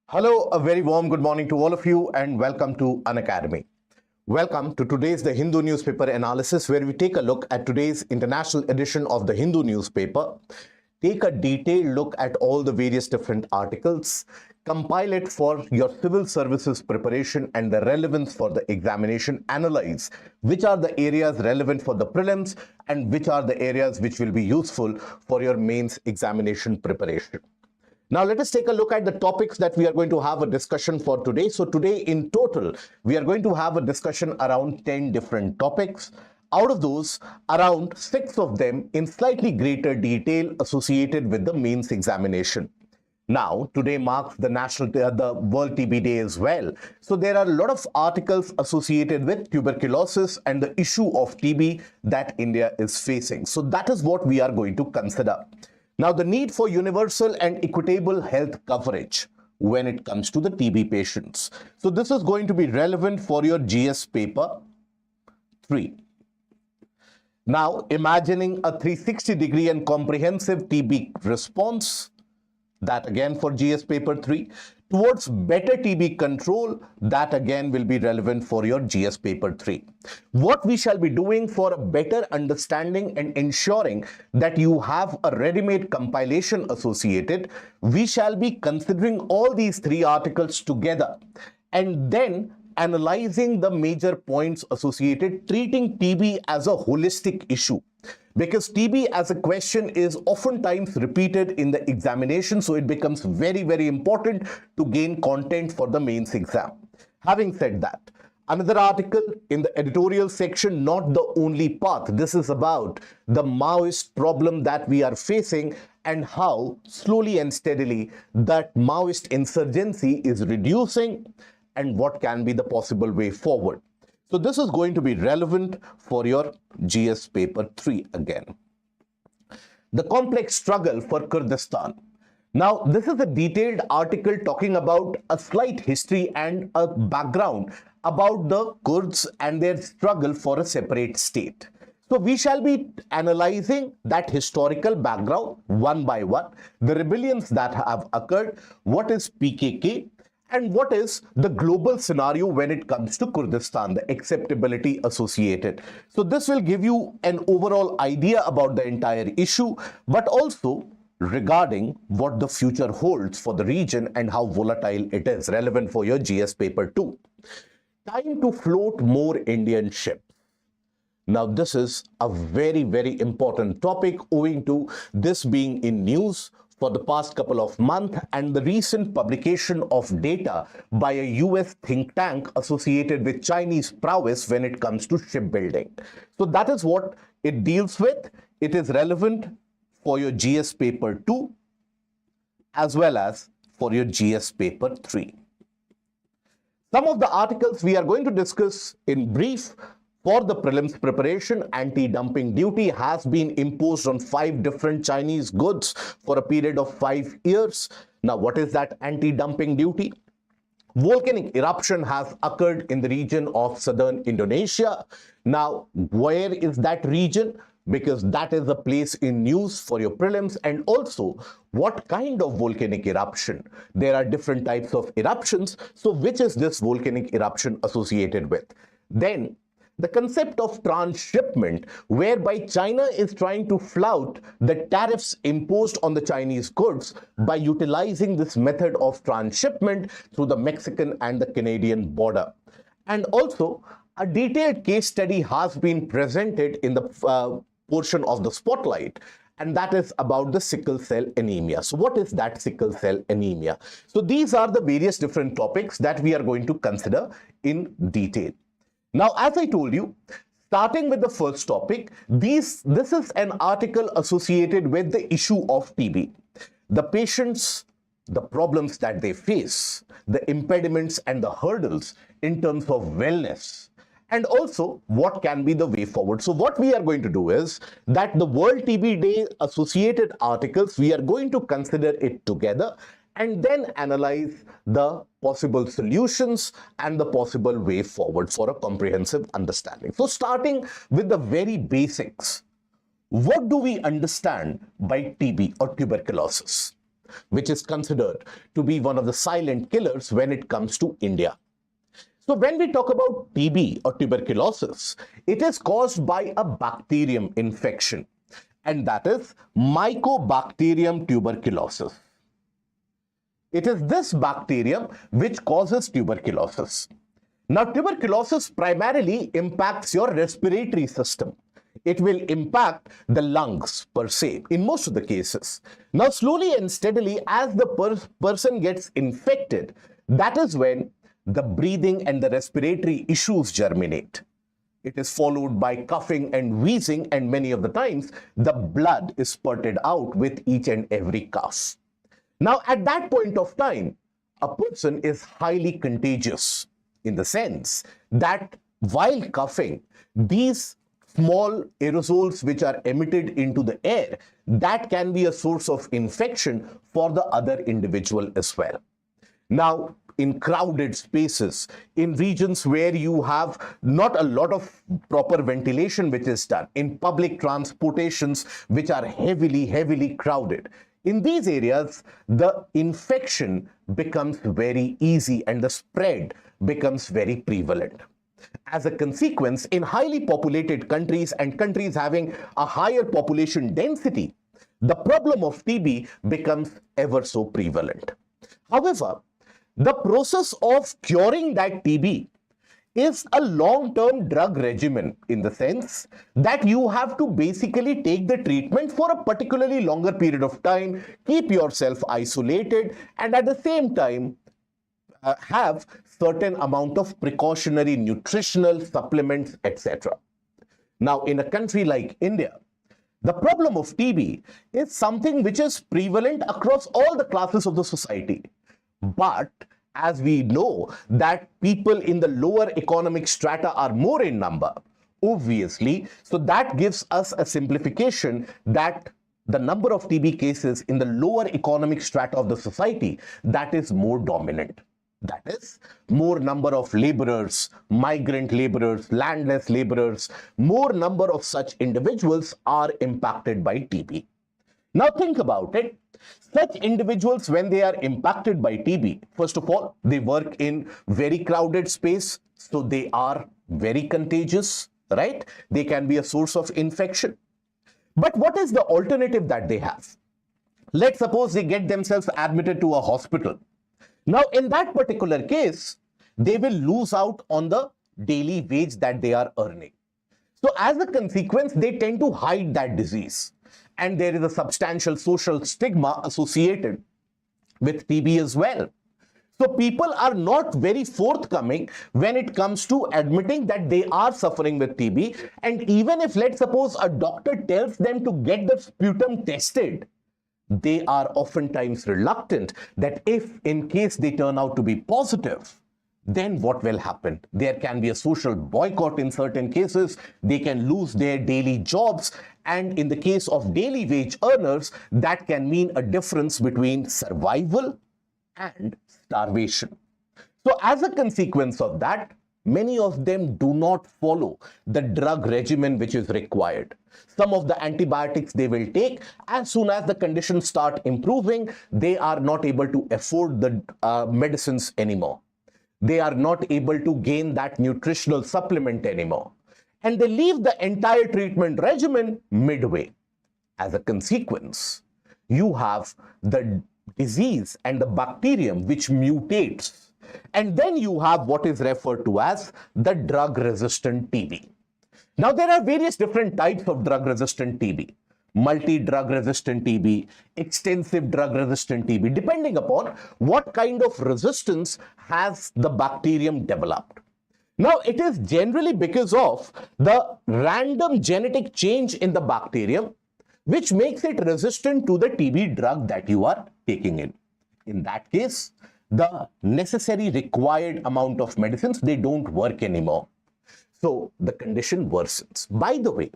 Hello, a very warm good morning to all of you and welcome to Unacademy. Welcome to today's The Hindu newspaper analysis, where we take a look at today's international edition of the Hindu newspaper, take a detailed look at all the various different articles, compile it for your civil services preparation and the relevance for the examination, analyze which are the areas relevant for the prelims and which are the areas which will be useful for your mains examination preparation. Now, let us take a look at the topics that we are going to have a discussion for today. So today in total, we are going to have a discussion around 10 different topics. Out of those, around 6 of them in slightly greater detail associated with the mains examination. Now, today marks the World TB Day as well. So there are a lot of articles associated with tuberculosis and the issue of TB that India is facing. So that is what we are going to consider. Now, the need for universal and equitable health coverage when it comes to the TB patients. So this is going to be relevant for your GS paper 3. Now, imagining a 360-degree and comprehensive TB response, that again for GS paper 3, towards better TB control, that again will be relevant for your GS paper 3. What we shall be doing for a better understanding and ensuring that you have a ready-made compilation associated, we shall be considering all these 3 articles together and then analyzing the major points associated, treating TB as a holistic issue. Because TB as a question is oftentimes repeated in the examination, so it becomes very, very important to gain content for the mains exam. Having said that, another article in the editorial section, not the only path. This is about the Maoist problem that we are facing and how slowly and steadily that Maoist insurgency is reducing and what can be the possible way forward. So this is going to be relevant for your GS paper 3 again. The complex struggle for Kurdistan. Now, this is a detailed article talking about a slight history and a background about the Kurds and their struggle for a separate state. So we shall be analyzing that historical background one by one, the rebellions that have occurred, what is PKK, and what is the global scenario when it comes to Kurdistan, the acceptability associated. So this will give you an overall idea about the entire issue, but also regarding what the future holds for the region and how volatile it is, relevant for your GS paper 2. Time to float more Indian ships. Now, this is a very, very important topic owing to this being in news for the past couple of months and the recent publication of data by a US think tank associated with Chinese prowess when it comes to shipbuilding. So that is what it deals with. It is relevant for your GS paper 2 as well as for your GS paper 3. Some of the articles we are going to discuss in brief. For the prelims preparation, anti-dumping duty has been imposed on 5 different Chinese goods for a period of 5 years. Now, what is that anti-dumping duty? Volcanic eruption has occurred in the region of southern Indonesia. Now, where is that region? Because that is a place in news for your prelims, and also what kind of volcanic eruption. There are different types of eruptions. So which is this volcanic eruption associated with? Then the concept of transshipment, whereby China is trying to flout the tariffs imposed on the Chinese goods by utilizing this method of transshipment through the Mexican and the Canadian border. And also, a detailed case study has been presented in the portion of the spotlight, and that is about the sickle cell anemia. So what is that sickle cell anemia? So these are the various different topics that we are going to consider in detail. Now, as I told you, starting with the first topic, this is an article associated with the issue of TB. The patients, the problems that they face, the impediments and the hurdles in terms of wellness, and also what can be the way forward. So what we are going to do is that the World TB Day associated articles, we are going to consider it together and then analyze the possible solutions and the possible way forward for a comprehensive understanding. So starting with the very basics, what do we understand by TB or tuberculosis? which is considered to be one of the silent killers when it comes to India. So when we talk about TB or tuberculosis, it is caused by a bacterium infection, and that is Mycobacterium tuberculosis. It is this bacterium which causes tuberculosis. Now, tuberculosis primarily impacts your respiratory system. It will impact the lungs per se in most of the cases. Now, slowly and steadily, as the person gets infected, that is when the breathing and the respiratory issues germinate. It is followed by coughing and wheezing, and many of the times the blood is spurted out with each and every cough. Now, at that point of time, a person is highly contagious in the sense that while coughing, these small aerosols which are emitted into the air, that can be a source of infection for the other individual as well. Now, in crowded spaces, in regions where you have not a lot of proper ventilation which is done, in public transportations which are heavily crowded, in these areas, the infection becomes very easy and the spread becomes very prevalent. As a consequence, in highly populated countries and countries having a higher population density, the problem of TB becomes ever so prevalent. However, the process of curing that TB is a long-term drug regimen in the sense that you have to basically take the treatment for a particularly longer period of time, keep yourself isolated, and at the same time have certain amount of precautionary nutritional supplements, etc. Now, in a country like India, the problem of TB is something which is prevalent across all the classes of the society. But as we know that people in the lower economic strata are more in number, obviously, so that gives us a simplification that the number of TB cases in the lower economic strata of the society, that is more dominant. That is, more number of laborers, migrant laborers, landless laborers, more number of such individuals are impacted by TB. Now think about it. Such individuals, when they are impacted by TB, first of all, they work in very crowded space, so they are very contagious, right? They can be a source of infection. But what is the alternative that they have? Let's suppose they get themselves admitted to a hospital. Now, in that particular case, they will lose out on the daily wage that they are earning. So as a consequence, they tend to hide that disease. And there is a substantial social stigma associated with TB as well. So people are not very forthcoming when it comes to admitting that they are suffering with TB. And even if, let's suppose, a doctor tells them to get the sputum tested, they are oftentimes reluctant that if in case they turn out to be positive, then what will happen? There can be a social boycott in certain cases. They can lose their daily jobs. And in the case of daily wage earners, that can mean a difference between survival and starvation. So as a consequence of that, many of them do not follow the drug regimen which is required. Some of the antibiotics they will take, as soon as the conditions start improving, they are not able to afford the medicines anymore. They are not able to gain that nutritional supplement anymore. And they leave the entire treatment regimen midway. As a consequence, you have the disease and the bacterium which mutates. And then you have what is referred to as the drug-resistant TB. Now, there are various different types of drug-resistant TB. Multi-drug resistant TB, extensive drug-resistant TB, depending upon what kind of resistance has the bacterium developed. Now, it is generally because of the random genetic change in the bacterium, which makes it resistant to the TB drug that you are taking in. In that case, the necessary required amount of medicines, they don't work anymore. So the condition worsens. By the way,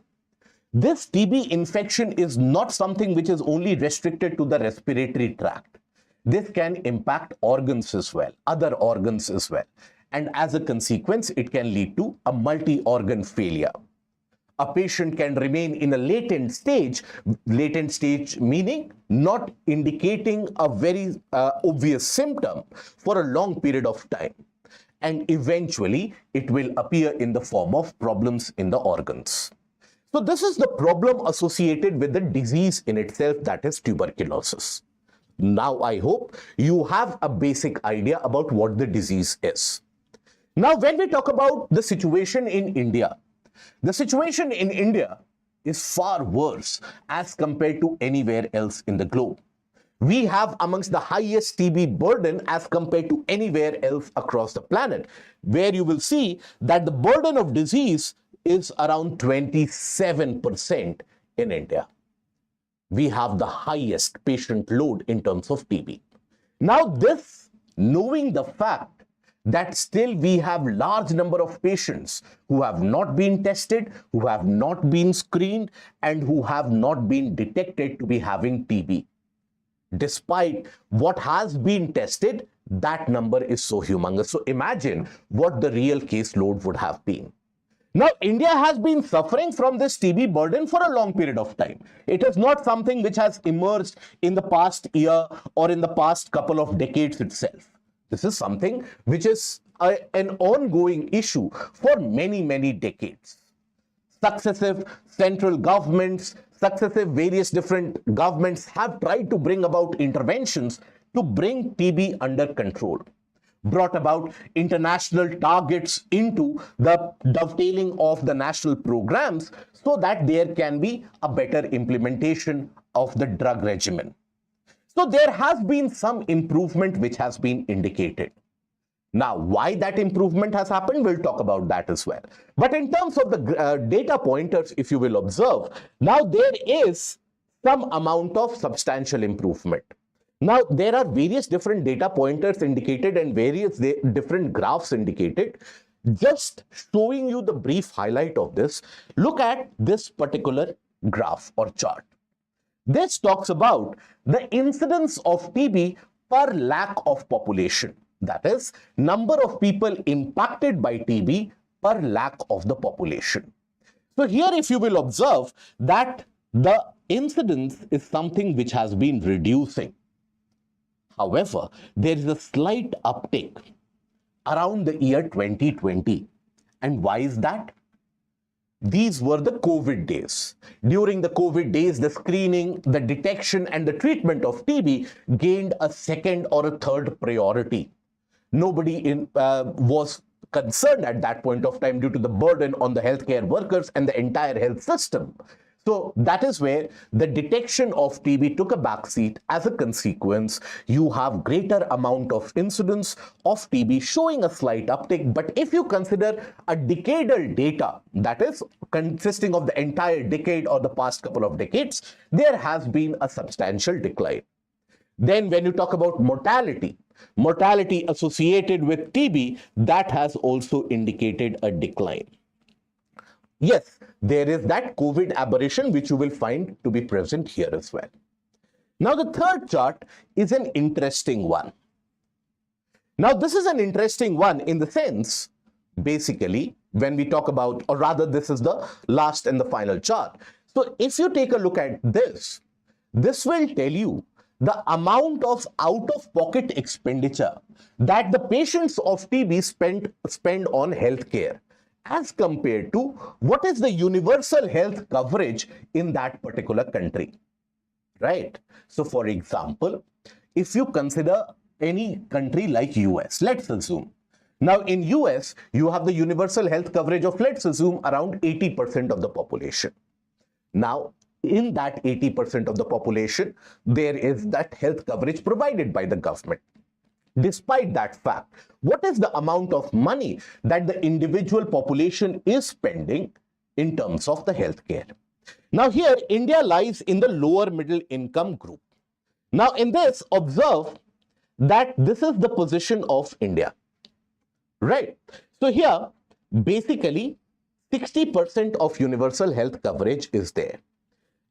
this TB infection is not something which is only restricted to the respiratory tract. This can impact organs as well, other organs as well. And as a consequence, it can lead to a multi-organ failure. a patient can remain in a latent stage meaning not indicating a very obvious symptom for a long period of time. And eventually, it will appear in the form of problems in the organs. So this is the problem associated with the disease in itself, that is tuberculosis. Now, I hope you have a basic idea about what the disease is. Now, when we talk about the situation in India, the situation in India is far worse as compared to anywhere else in the globe. We have amongst the highest TB burden as compared to anywhere else across the planet, where you will see that the burden of disease is around 27% in India. We have the highest patient load in terms of TB. Now this, knowing the fact that still we have large number of patients who have not been tested, who have not been screened, and who have not been detected to be having TB. Despite what has been tested, that number is so humongous. So imagine what the real caseload would have been. Now, India has been suffering from this TB burden for a long period of time. It is not something which has emerged in the past year or in the past couple of decades itself. This is something which is an ongoing issue for many, many decades. Successive central governments, successive various different governments have tried to bring about interventions to bring TB under control, brought about international targets into the dovetailing of the national programs so that there can be a better implementation of the drug regimen. So there has been some improvement which has been indicated. Now, why that improvement has happened, we'll talk about that as well. But in terms of the data pointers, if you will observe, now there is some amount of substantial improvement. Now, there are various different data pointers indicated and various different graphs indicated. Just showing you the brief highlight of this, look at this particular graph or chart. This talks about the incidence of TB per lakh of population. That is, number of people impacted by TB per lakh of the population. So here, if you will observe that the incidence is something which has been reducing. However, there is a slight uptick around the year 2020. And why is that? These were the COVID days. During the COVID days, the screening, the detection, and the treatment of TB gained a second or a third priority. Nobody was concerned at that point of time due to the burden on the healthcare workers and the entire health system. So that is where the detection of TB took a backseat. As a consequence, you have greater amount of incidence of TB showing a slight uptick. But if you consider a decadal data, that is consisting of the entire decade or the past couple of decades, there has been a substantial decline. Then when you talk about mortality associated with TB, that has also indicated a decline. Yes, there is that COVID aberration which you will find to be present here as well. Now, the third chart is an interesting one. Now, this is an interesting one in the sense, basically, when we talk about, or rather, this is the last and the final chart. So, if you take a look at this, this will tell you the amount of out-of-pocket expenditure that the patients of TB spend on healthcare, as compared to what is the universal health coverage in that particular country, right? So, for example, if you consider any country like US, let's assume. Now, in US, you have the universal health coverage of, let's assume, around 80% of the population. Now, in that 80% of the population, there is that health coverage provided by the government. Despite that fact, what is the amount of money that the individual population is spending in terms of the healthcare? Now here, India lies in the lower middle income group. Now in this, observe that this is the position of India, right? So here, basically, 60% of universal health coverage is there.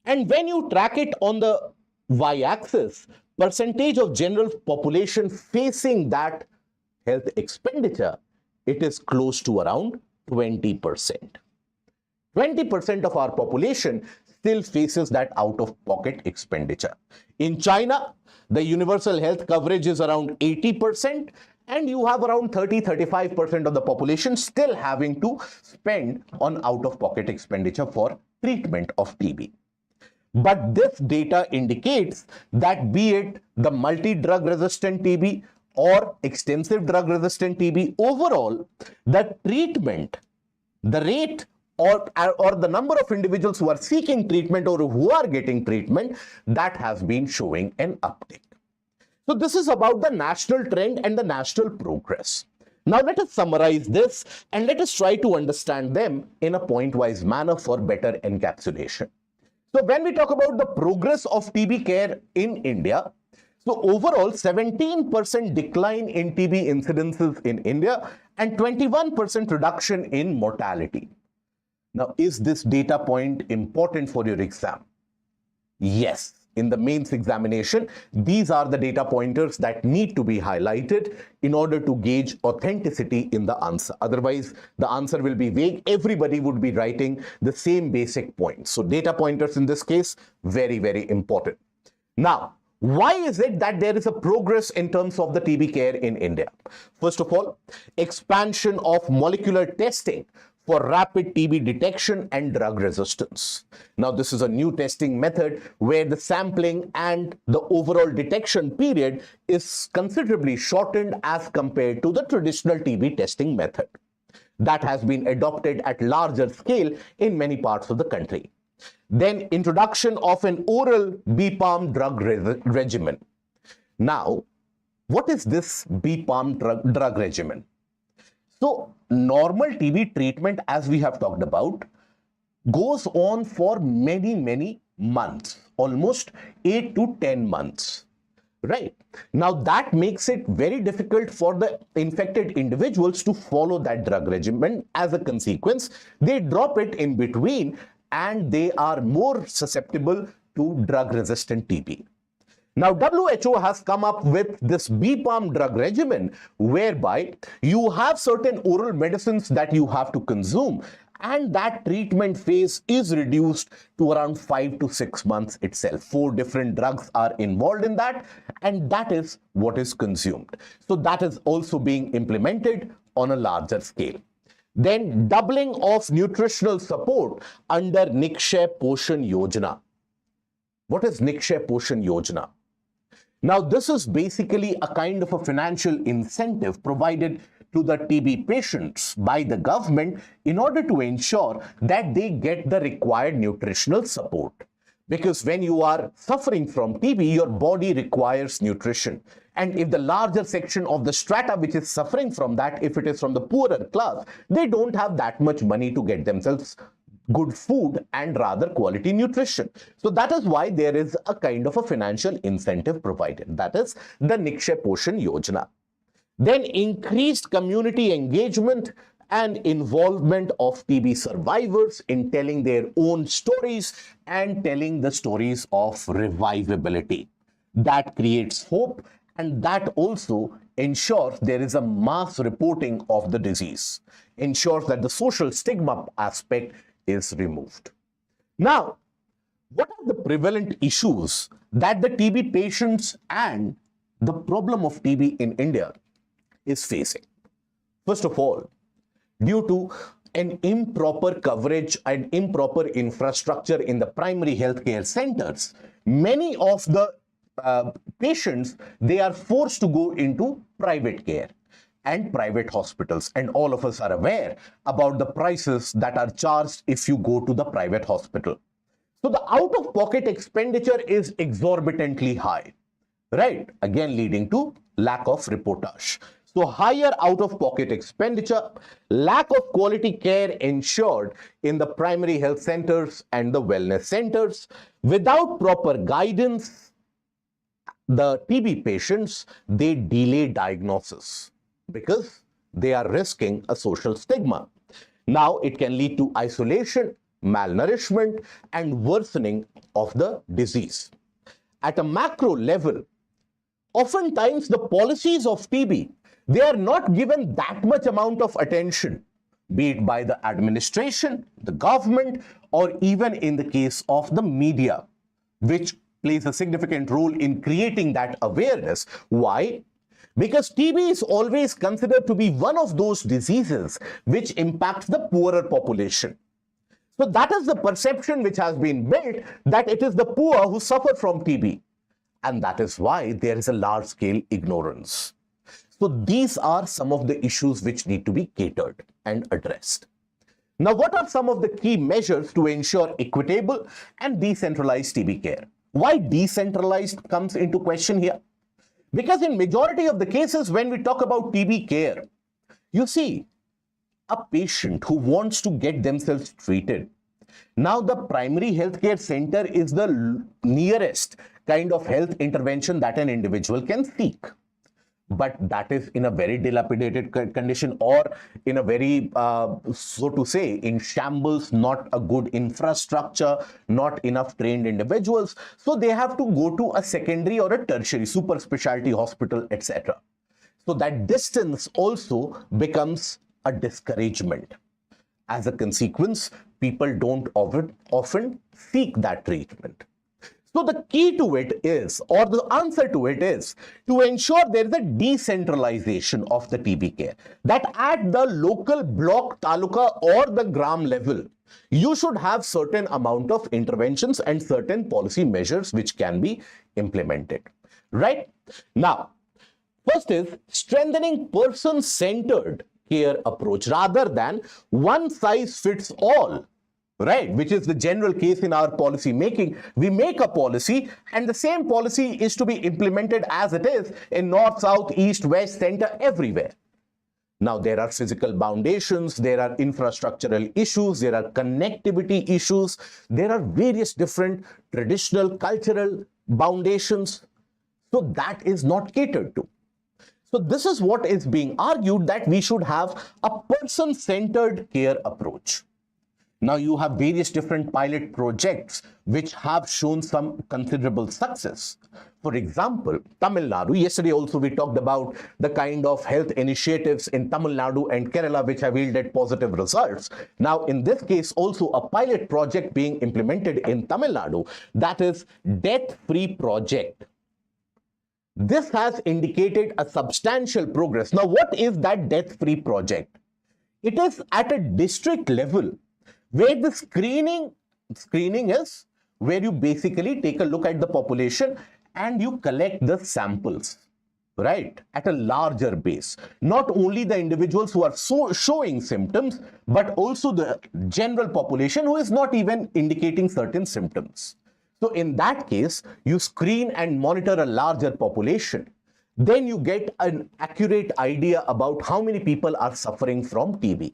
And when you track it on the y-axis, percentage of general population facing that health expenditure, it is close to around 20%. 20% of our population still faces that out-of-pocket expenditure. In China, the universal health coverage is around 80%, and you have around 30-35% of the population still having to spend on out-of-pocket expenditure for treatment of TB. But this data indicates that be it the multi-drug resistant TB or extensive drug resistant TB, overall, the treatment, the rate or the number of individuals who are seeking treatment or who are getting treatment, that has been showing an uptick. So this is about the national trend and the national progress. Now let us summarize this and let us try to understand them in a point-wise manner for better encapsulation. So when we talk about the progress of TB care in India, so overall 17% decline in TB incidences in India and 21% reduction in mortality. Now, is this data point important for your exam? Yes. In the mains examination, these are the data pointers that need to be highlighted in order to gauge authenticity in the answer. Otherwise, the answer will be vague. Everybody would be writing the same basic points. So data pointers in this case, very, very important. Now, why is it that there is a progress in terms of the TB care in India? First of all, expansion of molecular testing for rapid TB detection and drug resistance. Now, this is a new testing method where the sampling and the overall detection period is considerably shortened as compared to the traditional TB testing method. That has been adopted at larger scale in many parts of the country. Then, introduction of an oral BPAM drug regimen. Now, what is this BPAM drug regimen? So, normal TB treatment, as we have talked about, goes on for many, many months, almost 8 to 10 months, right? Now, that makes it very difficult for the infected individuals to follow that drug regimen. As a consequence, they drop it in between and they are more susceptible to drug-resistant TB. Now, WHO has come up with this BPAM drug regimen whereby you have certain oral medicines that you have to consume, and that treatment phase is reduced to around 5 to 6 months itself. 4 different drugs are involved in that, and that is what is consumed. So that is also being implemented on a larger scale. Then doubling of nutritional support under Nikshay Poshan Yojana. What is Nikshay Poshan Yojana? Now, this is basically a kind of a financial incentive provided to the TB patients by the government in order to ensure that they get the required nutritional support. Because when you are suffering from TB, your body requires nutrition. And if the larger section of the strata which is suffering from that, if it is from the poorer class, they don't have that much money to get themselves good food and rather quality nutrition. So that is why there is a kind of a financial incentive provided. That is the Nikshay Poshan Yojana. Then increased community engagement and involvement of TB survivors in telling their own stories and telling the stories of revivability. That creates hope, and that also ensures there is a mass reporting of the disease, ensures that the social stigma aspect is removed. Now, what are the prevalent issues that the TB patients and the problem of TB in India is facing? First of all, due to an improper coverage and improper infrastructure in the primary healthcare centers, many of the patients, they are forced to go into private care and private hospitals, and all of us are aware about the prices that are charged if you go to the private hospital. So the out-of-pocket expenditure is exorbitantly high, right? Again, leading to lack of reportage. So higher out-of-pocket expenditure, lack of quality care ensured in the primary health centers and the wellness centers. Without proper guidance, the TB patients, they delay diagnosis because they are risking a social stigma. Now, it can lead to isolation, malnourishment, and worsening of the disease. At a macro level, oftentimes the policies of TB, they are not given that much amount of attention. be it by the administration, the government, or even in the case of the media, which plays a significant role in creating that awareness. Why? Because TB is always considered to be one of those diseases which impacts the poorer population. So that is the perception which has been built, that it is the poor who suffer from TB. And that is why there is a large-scale ignorance. So these are some of the issues which need to be catered and addressed. Now, what are some of the key measures to ensure equitable and decentralized TB care? Why decentralized comes into question here? Because in majority of the cases when we talk about TB care, you see a patient who wants to get themselves treated. Now the primary healthcare center is the nearest kind of health intervention that an individual can seek. But that is in a very dilapidated condition, or in a very, so to say, in shambles, not a good infrastructure, not enough trained individuals. So they have to go to a secondary or a tertiary super specialty hospital, etc. So that distance also becomes a discouragement. As a consequence, people don't often seek that treatment. So the key to it is, or the answer to it is, to ensure there is a decentralization of the TB care. That at the local block, taluka or the gram level, you should have certain amount of interventions and certain policy measures which can be implemented. Right? Now, first is strengthening person-centered care approach rather than one size fits all. Right, which is the general case in our policy making. We make a policy and the same policy is to be implemented as it is in north, south, east, west, center, everywhere. Now there are physical foundations, there are infrastructural issues, there are connectivity issues, there are various different traditional, cultural foundations. So that is not catered to. So this is what is being argued, that we should have a person-centered care approach. Now you have various different pilot projects which have shown some considerable success. For example, Tamil Nadu, yesterday also we talked about the kind of health initiatives in Tamil Nadu and Kerala which have yielded positive results. Now in this case also a pilot project being implemented in Tamil Nadu, that is death-free project. This has indicated a substantial progress. Now what is that death-free project? It is at a district level, where the screening is where you basically take a look at the population and you collect the samples, right, at a larger base. Not only the individuals who are showing symptoms, but also the general population who is not even indicating certain symptoms. So in that case, you screen and monitor a larger population. Then you get an accurate idea about how many people are suffering from TB.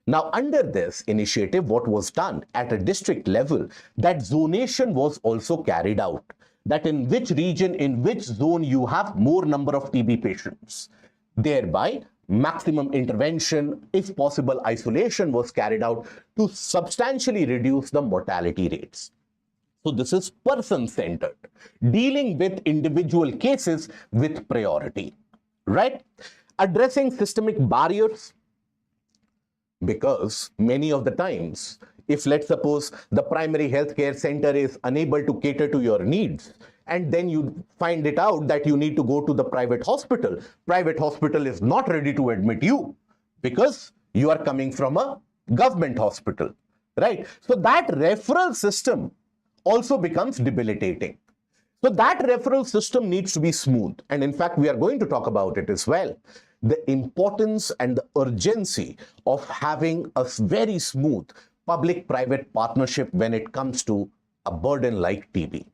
Now, under this initiative, what was done at a district level, that zonation was also carried out. That in which region, in which zone you have more number of TB patients. Thereby, maximum intervention, if possible isolation, was carried out to substantially reduce the mortality rates. So this is person-centered, dealing with individual cases with priority, right? Addressing systemic barriers. Because many of the times, if let's suppose the primary healthcare center is unable to cater to your needs, and then you find it out that you need to go to the private hospital is not ready to admit you because you are coming from a government hospital, right? So that referral system also becomes debilitating. So that referral system needs to be smooth. And in fact, we are going to talk about it as well. The importance and the urgency of having a very smooth public-private partnership when it comes to a burden like TB,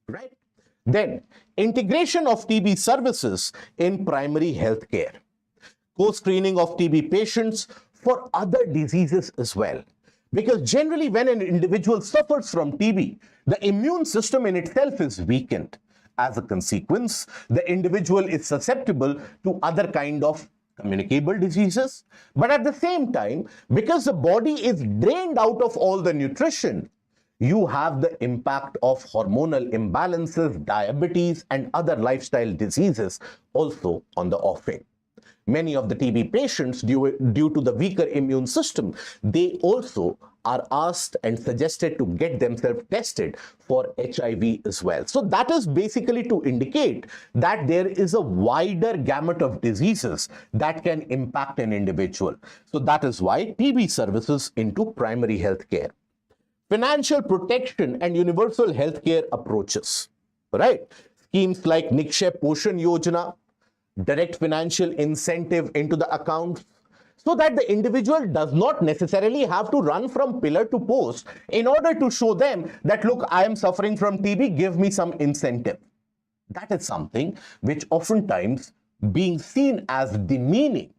right? Then, integration of TB services in primary health care. Co-screening of TB patients for other diseases as well. Because generally when an individual suffers from TB, the immune system in itself is weakened. As a consequence, the individual is susceptible to other kind of communicable diseases. But at the same time, because the body is drained out of all the nutrition, you have the impact of hormonal imbalances, diabetes, and other lifestyle diseases also on the offing. Many of the TB patients, due to the weaker immune system, they also are asked and suggested to get themselves tested for HIV as well. So that is basically to indicate that there is a wider gamut of diseases that can impact an individual. So that is why TB services into primary health care. Financial protection and universal health care approaches, right? Schemes like Nikshay Poshan Yojana, direct financial incentive into the account, so that the individual does not necessarily have to run from pillar to post in order to show them that, look, I am suffering from TB, give me some incentive. That is something which oftentimes, being seen as demeaning,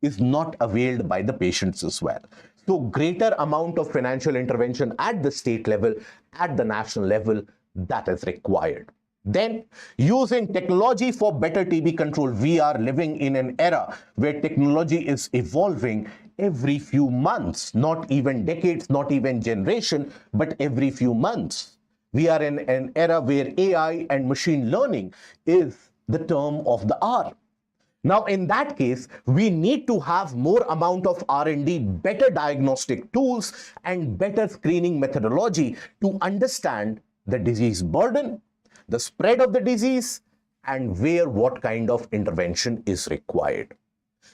is not availed by the patients as well. So greater amount of financial intervention at the state level, at the national level, that is required. Then, using technology for better TB control. We are living in an era where technology is evolving every few months, not even decades, not even generation, but every few months. We are in an era where AI and machine learning is the term of the hour. Now, in that case, we need to have more amount of R&D, better diagnostic tools, and better screening methodology to understand the disease burden, the spread of the disease, and where what kind of intervention is required.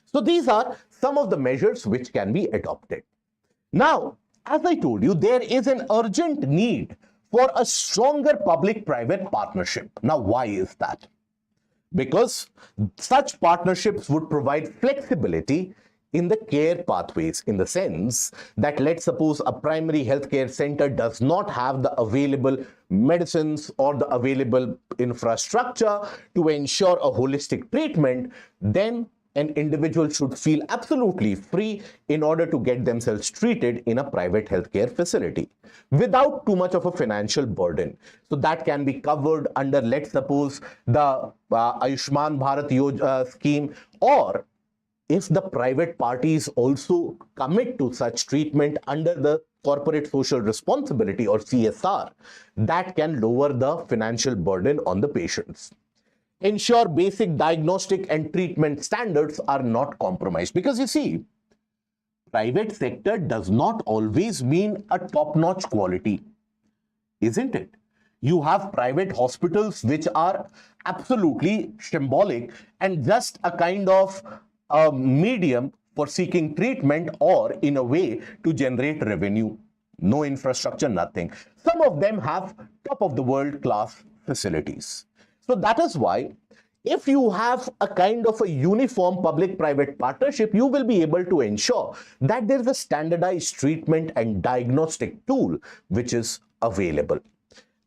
So these are some of the measures which can be adopted. Now, as I told you, there is an urgent need for a stronger public-private partnership. Now, why is that? Because such partnerships would provide flexibility in the care pathways, in the sense that, let's suppose a primary healthcare center does not have the available medicines or the available infrastructure to ensure a holistic treatment, then an individual should feel absolutely free in order to get themselves treated in a private healthcare facility without too much of a financial burden. So that can be covered under, let's suppose, the Ayushman Bharat scheme, or if the private parties also commit to such treatment under the corporate social responsibility or CSR, that can lower the financial burden on the patients. Ensure basic diagnostic and treatment standards are not compromised. Because you see, private sector does not always mean a top-notch quality, isn't it? You have private hospitals which are absolutely symbolic and just a kind of a medium for seeking treatment, or in a way to generate revenue. No infrastructure, nothing. Some of them have top of the world class facilities. So that is why, if you have a kind of a uniform public-private partnership, you will be able to ensure that there is a standardized treatment and diagnostic tool which is available.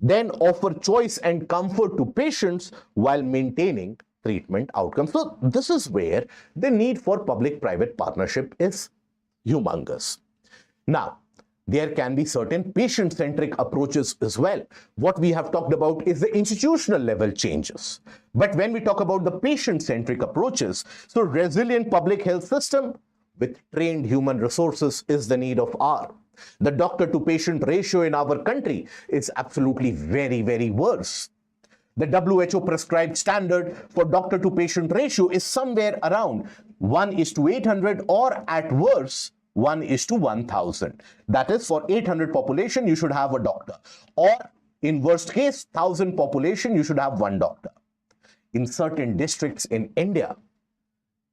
Then offer choice and comfort to patients while maintaining treatment outcomes. So this is where the need for public-private partnership is humongous. Now, there can be certain patient-centric approaches as well. What we have talked about is the institutional level changes. But when we talk about the patient-centric approaches, so resilient public health system with trained human resources is the need of hour. The doctor-to-patient ratio in our country is absolutely very, very worse. The WHO prescribed standard for doctor-to-patient ratio is somewhere around 1:800, or at worst 1:1000. That is, for 800 population, you should have a doctor. Or in worst case, 1000 population, you should have one doctor. In certain districts in India,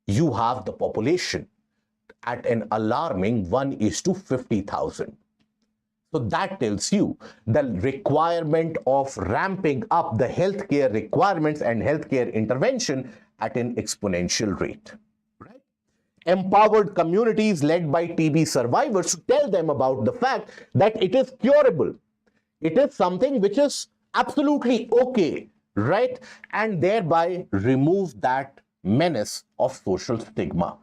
you have the population at an alarming 1:50,000. So that tells you the requirement of ramping up the healthcare requirements and healthcare intervention at an exponential rate. Right? Empowered communities led by TB survivors to tell them about the fact that it is curable. It is something which is absolutely okay, right? And thereby remove that menace of social stigma.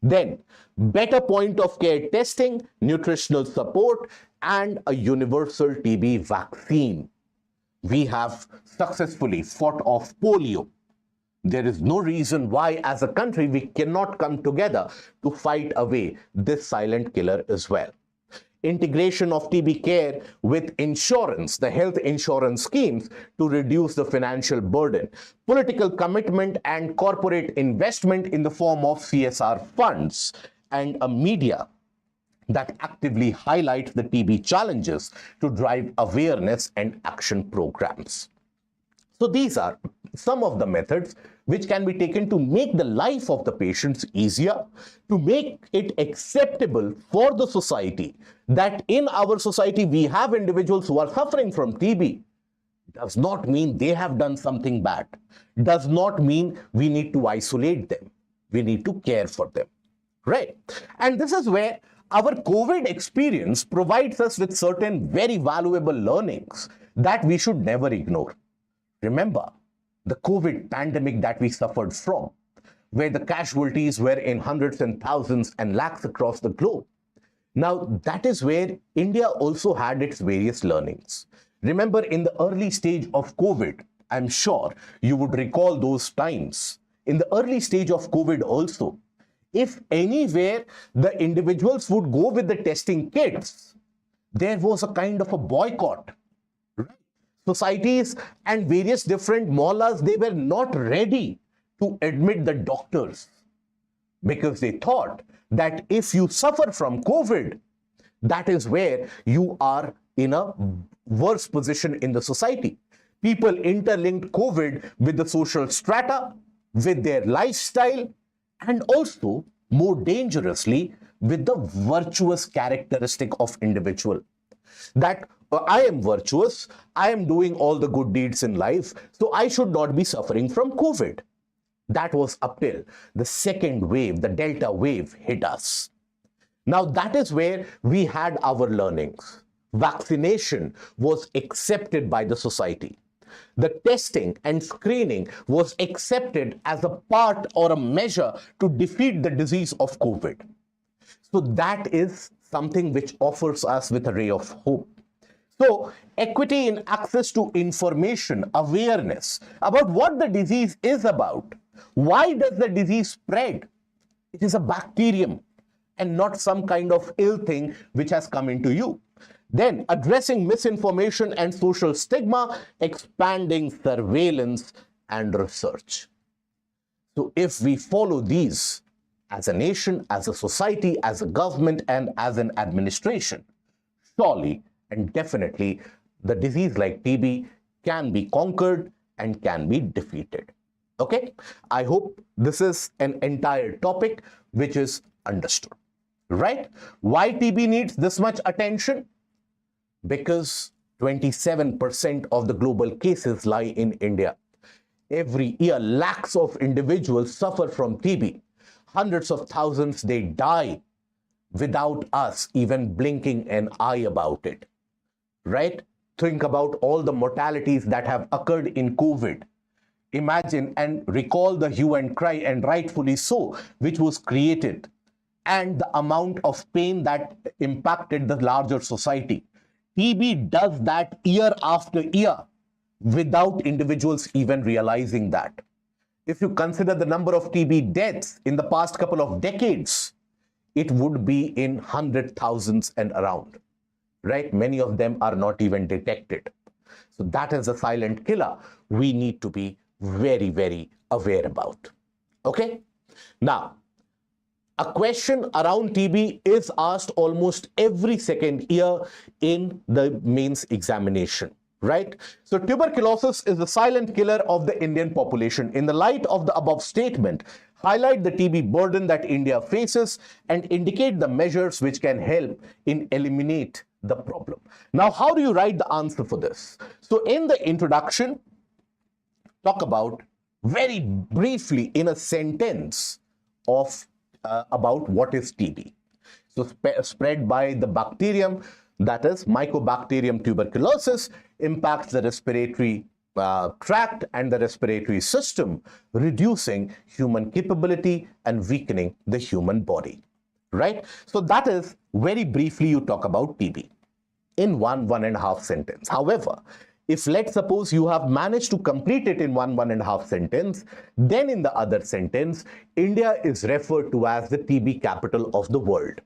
Then, better point of care testing, nutritional support, and a universal TB vaccine. We have successfully fought off polio. There is no reason why, as a country, we cannot come together to fight away this silent killer as well. integration of TB care with insurance, the health insurance schemes to reduce the financial burden, political commitment and corporate investment in the form of CSR funds, and a media that actively highlights the TB challenges to drive awareness and action programs. So these are some of the methods which can be taken to make the life of the patients easier, to make it acceptable for the society that in our society we have individuals who are suffering from TB. Does not mean they have done something bad. Does not mean we need to isolate them. We need to care for them, right? And this is where our COVID experience provides us with certain very valuable learnings that we should never ignore. Remember the COVID pandemic that we suffered from, where the casualties were in hundreds and thousands and lakhs across the globe. Now, that is where India also had its various learnings. Remember, in the early stage of COVID, I'm sure you would recall those times. In the early stage of COVID also, if anywhere the individuals would go with the testing kits, there was a kind of a boycott. Societies and various different mullahs, they were not ready to admit the doctors because they thought that if you suffer from COVID, that is where you are in a worse position in the society. People interlinked COVID with the social strata, with their lifestyle, and also more dangerously with the virtuous characteristic of individual. That I am virtuous, I am doing all the good deeds in life, so I should not be suffering from COVID. That was up till the second wave, the Delta wave hit us. Now that is where we had our learnings. Vaccination was accepted by the society. The testing and screening was accepted as a part or a measure to defeat the disease of COVID. So that is something which offers us with a ray of hope. So, equity in access to information, awareness about what the disease is about. Why does the disease spread? It is a bacterium and not some kind of ill thing which has come into you. Then, addressing misinformation and social stigma, expanding surveillance and research. So, if we follow these as a nation, as a society, as a government, and as an administration, surely and definitely, the disease like TB can be conquered and can be defeated. Okay? I hope this is an entire topic which is understood. Right? Why TB needs this much attention? Because 27% of the global cases lie in India. Every year, lakhs of individuals suffer from TB. Hundreds of thousands, they die without us even blinking an eye about it. Right? Think about all the mortalities that have occurred in COVID. Imagine and recall the hue and cry, and rightfully so, which was created, and the amount of pain that impacted the larger society. TB does that year after year without individuals even realizing that. If you consider the number of TB deaths in the past couple of decades, it would be in 100,000s and around. Right? Many of them are not even detected. So that is a silent killer we need to be very, very aware about. Okay? Now, a question around TB is asked almost every second year in the mains examination. Right? So tuberculosis is the silent killer of the Indian population. In the light of the above statement, highlight the TB burden that India faces and indicate the measures which can help in eliminate the problem. Now, how do you write the answer for this? So in the introduction, talk about very briefly in a sentence of about what is TB. So spread by the bacterium, that is Mycobacterium tuberculosis, impacts the respiratory tract and the respiratory system, reducing human capability and weakening the human body. Right? So that is very briefly you talk about TB in one and a half sentence. However, if let's suppose you have managed to complete it in one and a half sentence, then in the other sentence, India is referred to as the TB capital of the world.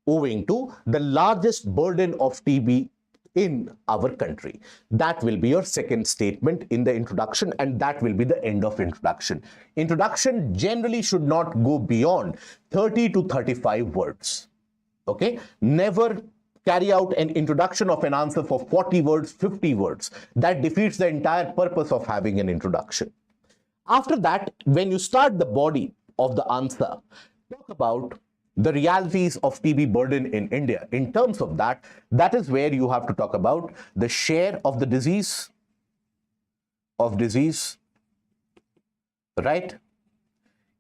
owing to the largest burden of TB in our country. That will be your second statement in the introduction, and that will be the end of introduction. Introduction generally should not go beyond 30 to 35 words. Okay? Never carry out an introduction of an answer for 40 words, 50 words. That defeats the entire purpose of having an introduction. After that, when you start the body of the answer, talk about the realities of TB burden in India. In terms of that, that is where you have to talk about the share of the disease, right?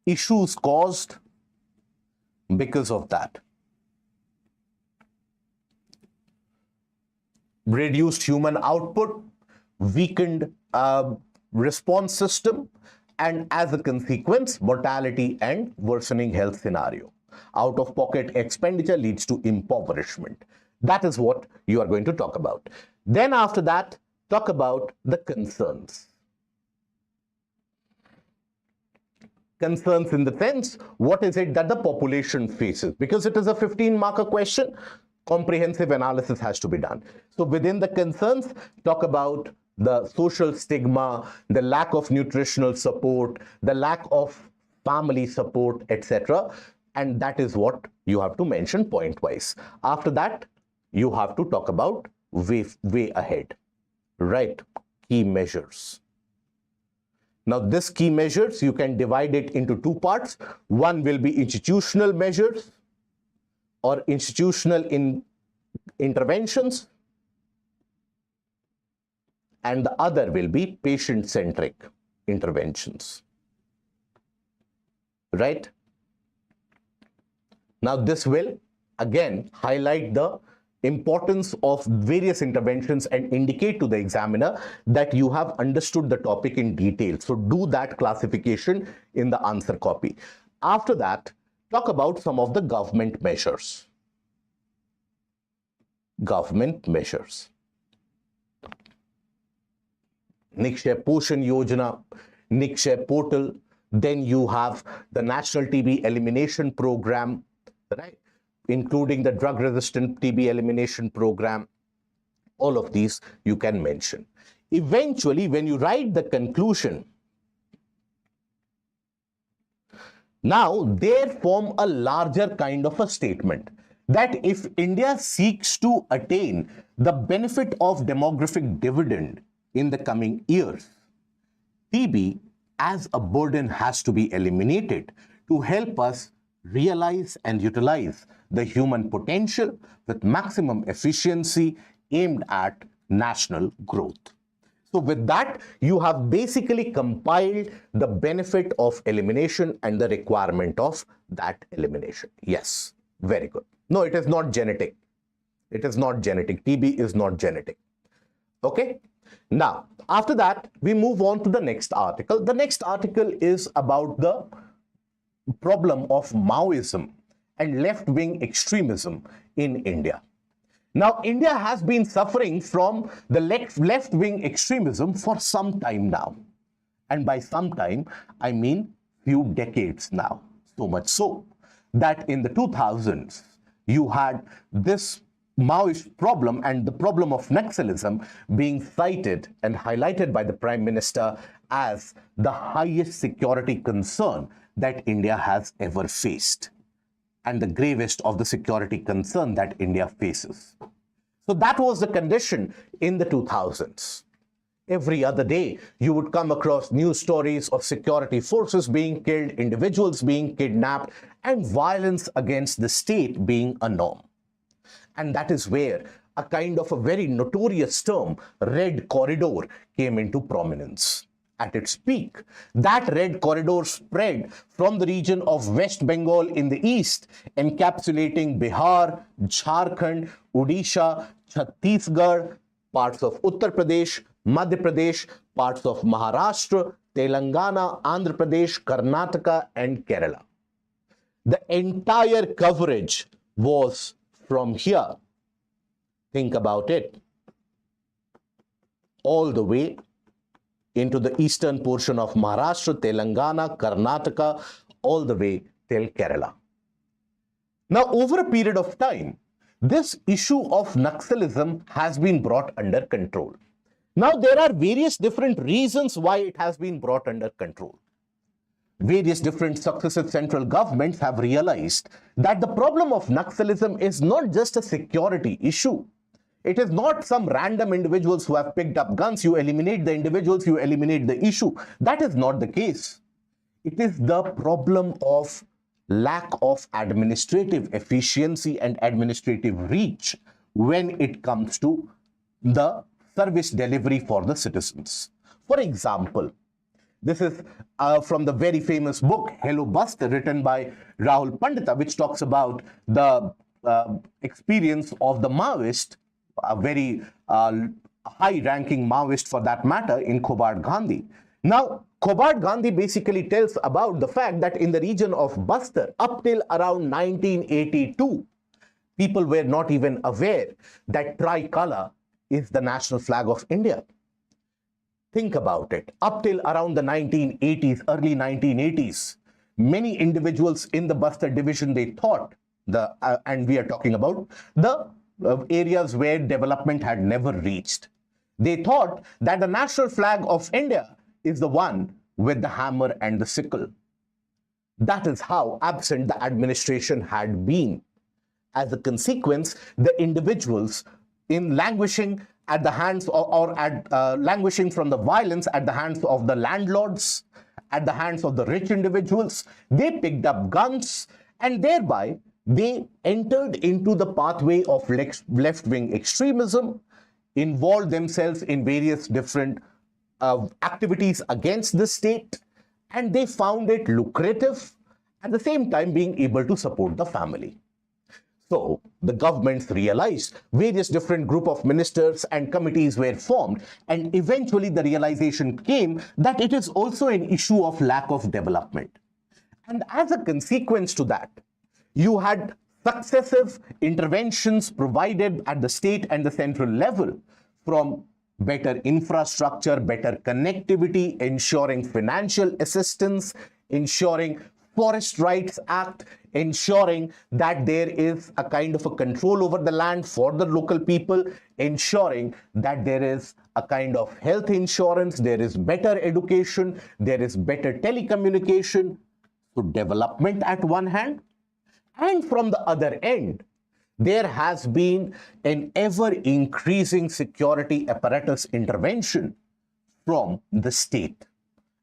Issues caused because of that. Reduced human output, weakened response system, and as a consequence, mortality and worsening health scenario. Out-of-pocket expenditure leads to impoverishment. That is what you are going to talk about. Then after that, talk about the concerns. Concerns in the sense, what is it that the population faces? Because it is a 15-marker question, comprehensive analysis has to be done. So within the concerns, talk about the social stigma, the lack of nutritional support, the lack of family support, etc. And that is what you have to mention point-wise. After that, you have to talk about way ahead, right? Key measures. Now, this key measures, you can divide it into two parts. One will be institutional measures or institutional interventions, and the other will be patient-centric interventions, right? Now, this will again highlight the importance of various interventions and indicate to the examiner that you have understood the topic in detail. So do that classification in the answer copy. After that, talk about some of the government measures. Government measures. Nikshay Poshan Yojana, Nikshay Portal, then you have the National TB Elimination Program, right? Including the drug-resistant TB elimination program. All of these you can mention. Eventually, when you write the conclusion, now there form a larger kind of a statement that if India seeks to attain the benefit of demographic dividend in the coming years, TB as a burden has to be eliminated to help us realize and utilize the human potential with maximum efficiency aimed at national growth. So with that, you have basically compiled the benefit of elimination and the requirement of that elimination. Yes, very good. No, it is not genetic. It is not genetic. TB is not genetic. Okay. Now, after that, we move on to the next article. The next article is about the problem of Maoism and left-wing extremism in India. Now, India has been suffering from the left-wing extremism for some time now. And by some time, I mean few decades now. So much so that in the 2000s, you had this Maoist problem and the problem of Naxalism being cited and highlighted by the Prime Minister as the highest security concern that India has ever faced, and the gravest of the security concern that India faces. So that was the condition in the 2000s. Every other day, you would come across news stories of security forces being killed, individuals being kidnapped, and violence against the state being a norm. And that is where a kind of a very notorious term, Red Corridor, came into prominence. At its peak, that Red Corridor spread from the region of West Bengal in the east, encapsulating Bihar, Jharkhand, Odisha, Chhattisgarh, parts of Uttar Pradesh, Madhya Pradesh, parts of Maharashtra, Telangana, Andhra Pradesh, Karnataka, and Kerala. The entire coverage was from here. Think about it. All the way into the eastern portion of Maharashtra, Telangana, Karnataka, all the way till Kerala. Now, over a period of time, this issue of Naxalism has been brought under control. Now, there are various different reasons why it has been brought under control. Various different successive central governments have realized that the problem of Naxalism is not just a security issue. It is not some random individuals who have picked up guns. You eliminate the individuals, you eliminate the issue. That is not the case. It is the problem of lack of administrative efficiency and administrative reach when it comes to the service delivery for the citizens. For example, this is from the very famous book, Hello Buster, written by Rahul Pandita, which talks about the experience of the Maoist, a very high-ranking Maoist for that matter, in Khobad Gandhi. Now, Khobad Gandhi basically tells about the fact that in the region of Bastar, up till around 1982, people were not even aware that tricolor is the national flag of India. Think about it. Up till around the 1980s, early 1980s, many individuals in the Bastar division, they thought, and we are talking about the areas where development had never reached. They thought that the national flag of India is the one with the hammer and the sickle. That is how absent the administration had been. As a consequence, the individuals in languishing at the hands languishing from the violence at the hands of the landlords, at the hands of the rich individuals, they picked up guns and thereby they entered into the pathway of left-wing extremism, involved themselves in various different activities against the state, and they found it lucrative, at the same time being able to support the family. So the governments realized, various different group of ministers and committees were formed, and eventually the realization came that it is also an issue of lack of development. And as a consequence to that, you had successive interventions provided at the state and the central level, from better infrastructure, better connectivity, ensuring financial assistance, ensuring Forest Rights Act, ensuring that there is a kind of a control over the land for the local people, ensuring that there is a kind of health insurance, there is better education, there is better telecommunication. So development at one hand, and from the other end, there has been an ever-increasing security apparatus intervention from the state.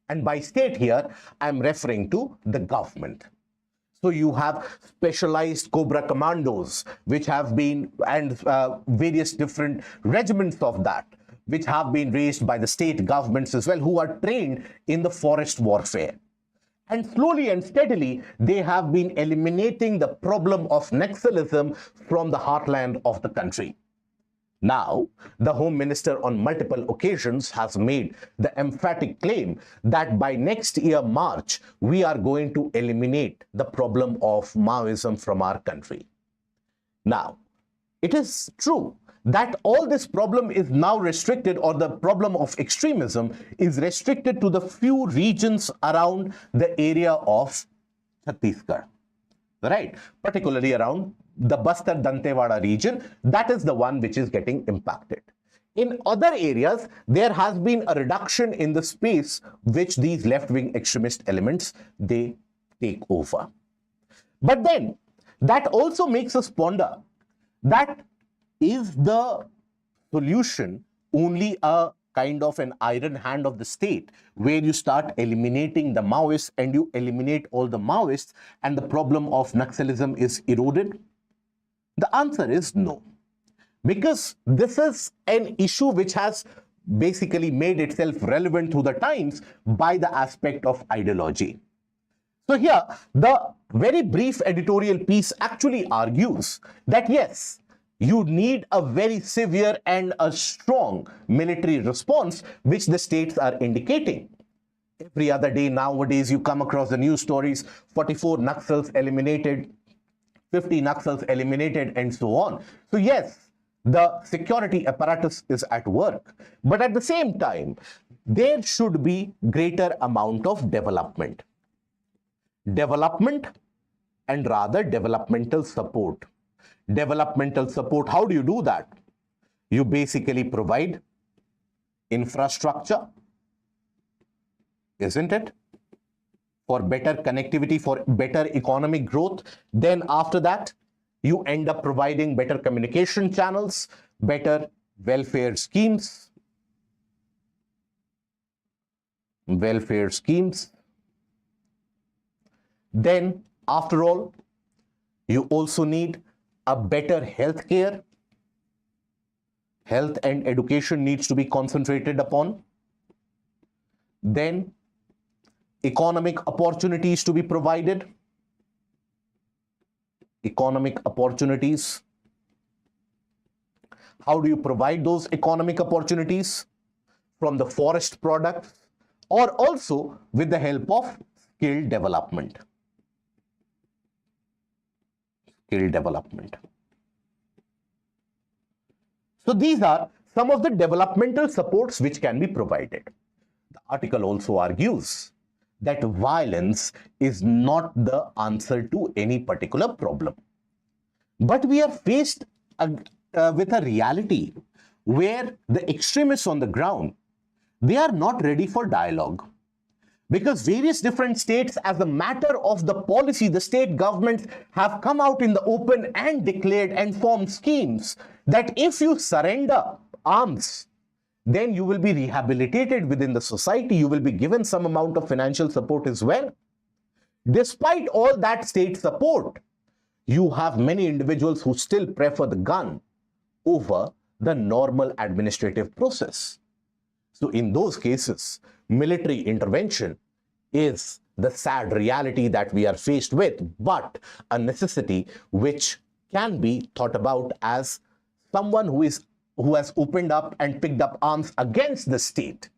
And by state here, I'm referring to the government. So you have specialized Cobra commandos, which have been, and various different regiments of that, which have been raised by the state governments as well, who are trained in the forest warfare. And slowly and steadily, they have been eliminating the problem of Naxalism from the heartland of the country. Now, the Home Minister on multiple occasions has made the emphatic claim that by next year, March, we are going to eliminate the problem of Maoism from our country. Now, it is true that all this problem is now restricted, or the problem of extremism is restricted to the few regions around the area of Chhattisgarh, right? Particularly around the Bastar Dantewada region, that is the one which is getting impacted. In other areas, there has been a reduction in the space which these left-wing extremist elements, they take over. But then, that also makes us ponder that is the solution only a kind of an iron hand of the state, where you start eliminating the Maoists and you eliminate all the Maoists and the problem of Naxalism is eroded? The answer is no, because this is an issue which has basically made itself relevant through the times by the aspect of ideology. So here, the very brief editorial piece actually argues that yes, you need a very severe and a strong military response, which the states are indicating. Every other day nowadays, you come across the news stories, 44 Naxals eliminated, 50 Naxals eliminated, and so on. So yes, the security apparatus is at work. But at the same time, there should be greater amount of development. Development and rather developmental support. Developmental support, how do you do that? You basically provide infrastructure, isn't it? For better connectivity, for better economic growth. Then after that, you end up providing better communication channels, better welfare schemes. Welfare schemes. Then, after all, you also need a better health care. Health and education needs to be concentrated upon. Then, economic opportunities to be provided. Economic opportunities. How do you provide those economic opportunities? From the forest products or also with the help of skill development. Skill development. So these are some of the developmental supports which can be provided. The article also argues that violence is not the answer to any particular problem. But we are faced with a reality where the extremists on the ground, they are not ready for dialogue. Because various different states, as a matter of the policy, the state governments have come out in the open and declared and formed schemes that if you surrender arms, then you will be rehabilitated within the society. You will be given some amount of financial support as well. Despite all that state support, you have many individuals who still prefer the gun over the normal administrative process. So in those cases, military intervention is the sad reality that we are faced with, but a necessity which can be thought about as someone who has opened up and picked up arms against the state.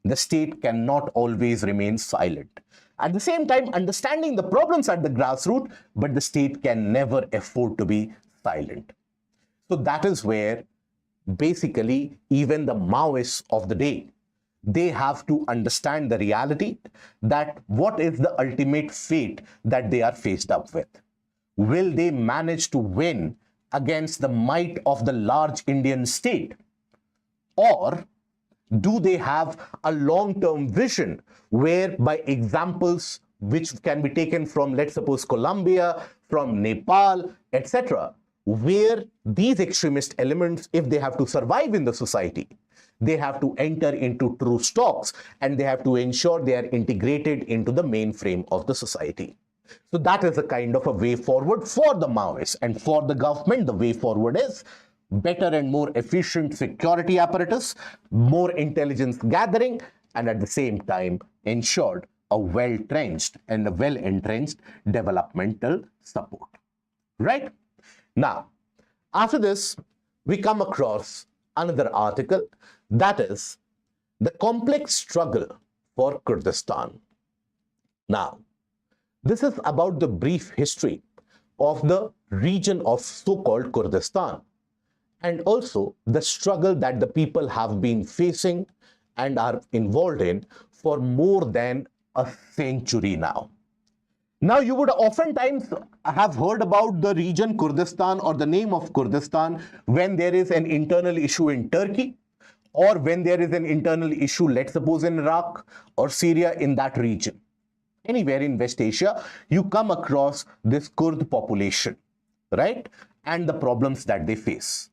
The state cannot always remain silent. At the same time, understanding the problems at the grassroots, but the state can never afford to be silent. So that is where basically even the Maoists of the day, they have to understand the reality that what is the ultimate fate that they are faced up with. Will they manage to win against the might of the large Indian state? Or do they have a long-term vision whereby examples which can be taken from, let's suppose, Colombia, from Nepal, etc., where these extremist elements, if they have to survive in the society, they have to enter into true stocks and they have to ensure they are integrated into the mainframe of the society. So that is a kind of a way forward for the Maoists, and for the government, the way forward is better and more efficient security apparatus, more intelligence gathering, and at the same time ensured a well-trenched and a well-entrenched developmental support. Right? Now, after this, we come across another article, that is the complex struggle for Kurdistan. Now, this is about the brief history of the region of so-called Kurdistan, and also the struggle that the people have been facing and are involved in for more than a century now. Now, you would oftentimes have heard about the region Kurdistan or the name of Kurdistan when there is an internal issue in Turkey, or when there is an internal issue, let's suppose, in Iraq or Syria, in that region. Anywhere in West Asia, you come across this Kurd population, right? And the problems that they face.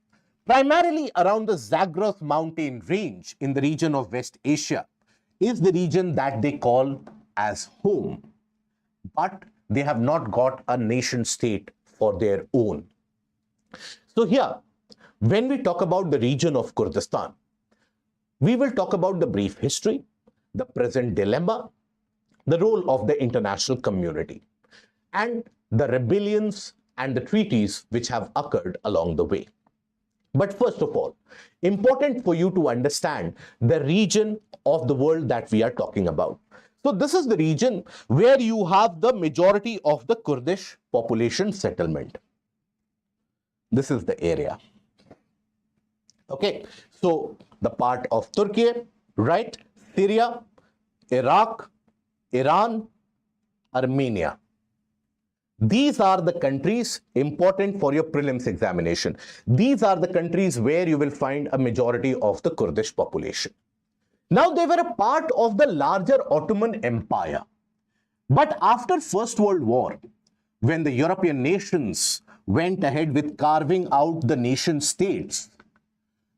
Primarily around the Zagros mountain range in the region of West Asia is the region that they call as home. But they have not got a nation state for their own. So here, when we talk about the region of Kurdistan, we will talk about the brief history, the present dilemma, the role of the international community, and the rebellions and the treaties which have occurred along the way. But first of all, important for you to understand the region of the world that we are talking about. So this is the region where you have the majority of the Kurdish population settlement. This is the area. Okay, so the part of Turkey, right? Syria, Iraq, Iran, Armenia. These are the countries important for your prelims examination. These are the countries where you will find a majority of the Kurdish population. Now, they were a part of the larger Ottoman Empire. But after First World War, when the European nations went ahead with carving out the nation states,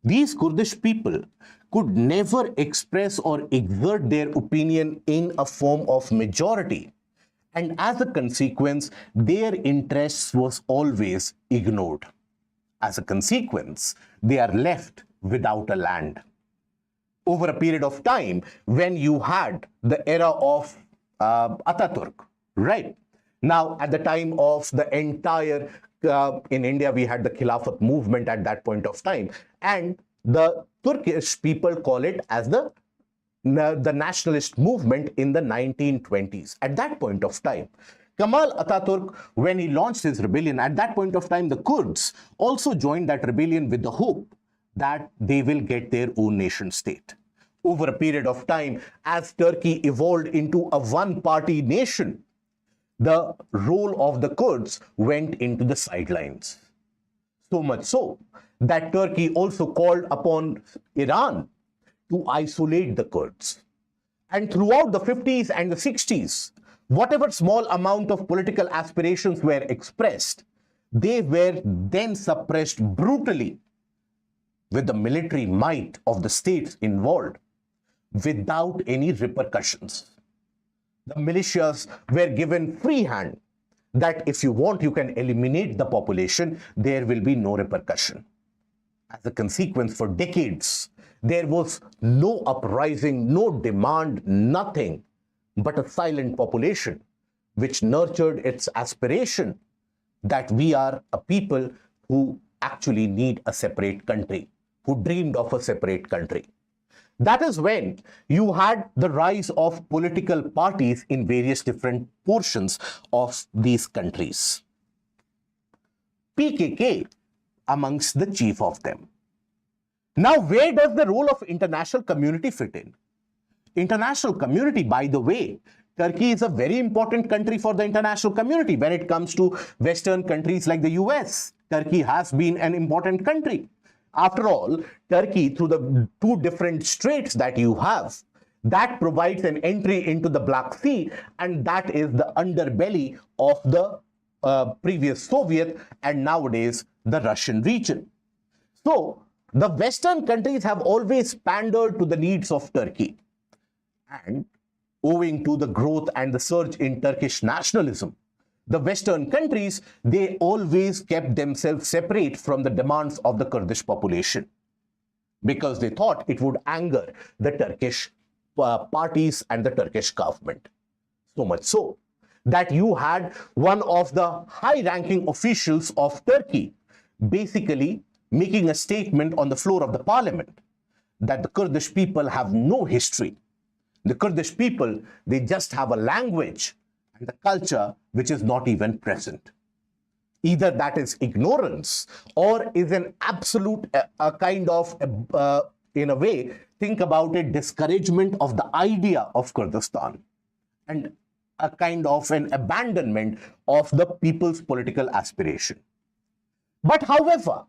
these Kurdish people could never express or exert their opinion in a form of majority. And as a consequence, their interests was always ignored. As a consequence, they are left without a land. Over a period of time, when you had the era of Ataturk, right? Now, at the time of the entire, in India, we had the Khilafat movement at that point of time. And the Turkish people call it as the nationalist movement in the 1920s. At that point of time, Kemal Ataturk, when he launched his rebellion, at that point of time, the Kurds also joined that rebellion with the hope that they will get their own nation state. Over a period of time, as Turkey evolved into a one-party nation, the role of the Kurds went into the sidelines. So much so that Turkey also called upon Iran to isolate the Kurds. And throughout the 50s and the 60s, whatever small amount of political aspirations were expressed, they were then suppressed brutally with the military might of the states involved without any repercussions. The militias were given free hand that if you want, you can eliminate the population, there will be no repercussion. As a consequence, for decades, there was no uprising, no demand, nothing but a silent population which nurtured its aspiration that we are a people who actually need a separate country, who dreamed of a separate country. That is when you had the rise of political parties in various different portions of these countries. PKK amongst the chief of them. Now, where does the role of international community fit in? International community, by the way, Turkey is a very important country for the international community. When it comes to Western countries like the US, Turkey has been an important country. After all, Turkey, through the two different straits that you have, that provides an entry into the Black Sea, and that is the underbelly of the previous Soviet and nowadays the Russian region. So, the Western countries have always pandered to the needs of Turkey. And owing to the growth and the surge in Turkish nationalism, the Western countries, they always kept themselves separate from the demands of the Kurdish population because they thought it would anger the Turkish parties and the Turkish government. So much so that you had one of the high-ranking officials of Turkey basically making a statement on the floor of the parliament that the Kurdish people have no history. The Kurdish people, they just have a language and a culture which is not even present. Either that is ignorance or is an absolute a kind of, in a way, think about it, discouragement of the idea of Kurdistan and a kind of an abandonment of the people's political aspiration. But however,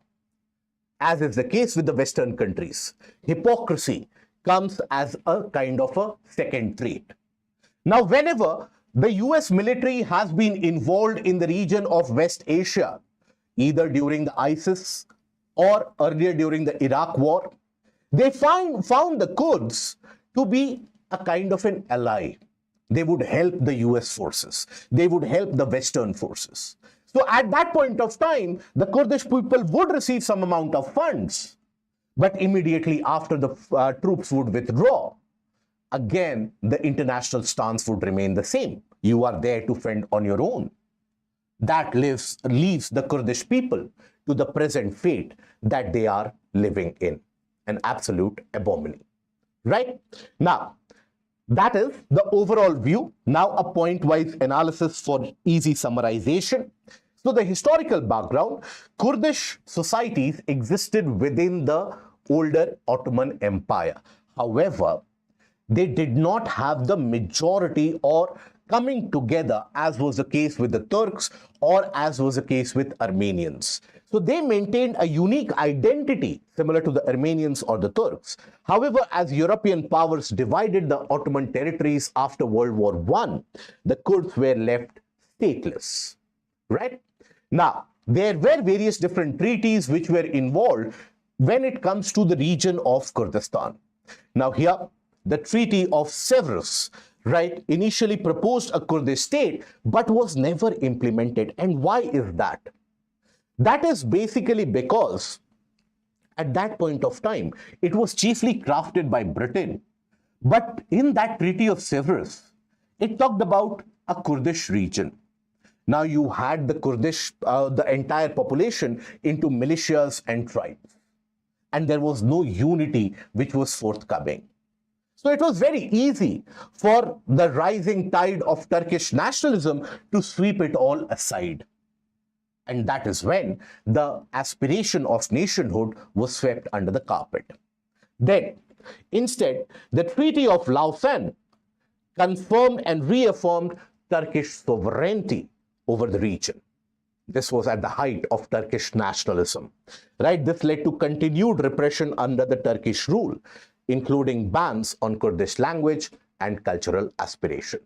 as is the case with the Western countries, hypocrisy comes as a kind of a second trait. Now, whenever the US military has been involved in the region of West Asia, either during the ISIS or earlier during the Iraq war, they found the Kurds to be a kind of an ally. They would help the US forces. They would help the Western forces. So at that point of time, the Kurdish people would receive some amount of funds. But immediately after the troops would withdraw, again, the international stance would remain the same. You are there to fend on your own. That leaves the Kurdish people to the present fate that they are living in. An absolute abomination. Right? Now, that is the overall view. Now, a point-wise analysis for easy summarization. So, the historical background, Kurdish societies existed within the older Ottoman Empire. However, they did not have the majority or coming together, as was the case with the Turks or as was the case with Armenians. So they maintained a unique identity similar to the Armenians or the Turks. However, as European powers divided the Ottoman territories after World War I, the Kurds were left stateless, right? Now, there were various different treaties which were involved when it comes to the region of Kurdistan. Now here, the Treaty of Severus, right, initially proposed a Kurdish state but was never implemented. And why is that? That is basically because at that point of time, it was chiefly crafted by Britain. But in that Treaty of Severus, it talked about a Kurdish region. Now you had the Kurdish, the entire population into militias and tribes. And there was no unity which was forthcoming. So it was very easy for the rising tide of Turkish nationalism to sweep it all aside. And that is when the aspiration of nationhood was swept under the carpet. Then, instead, the Treaty of Lausanne confirmed and reaffirmed Turkish sovereignty over the region. This was at the height of Turkish nationalism, right? This led to continued repression under the Turkish rule, including bans on Kurdish language and cultural aspiration.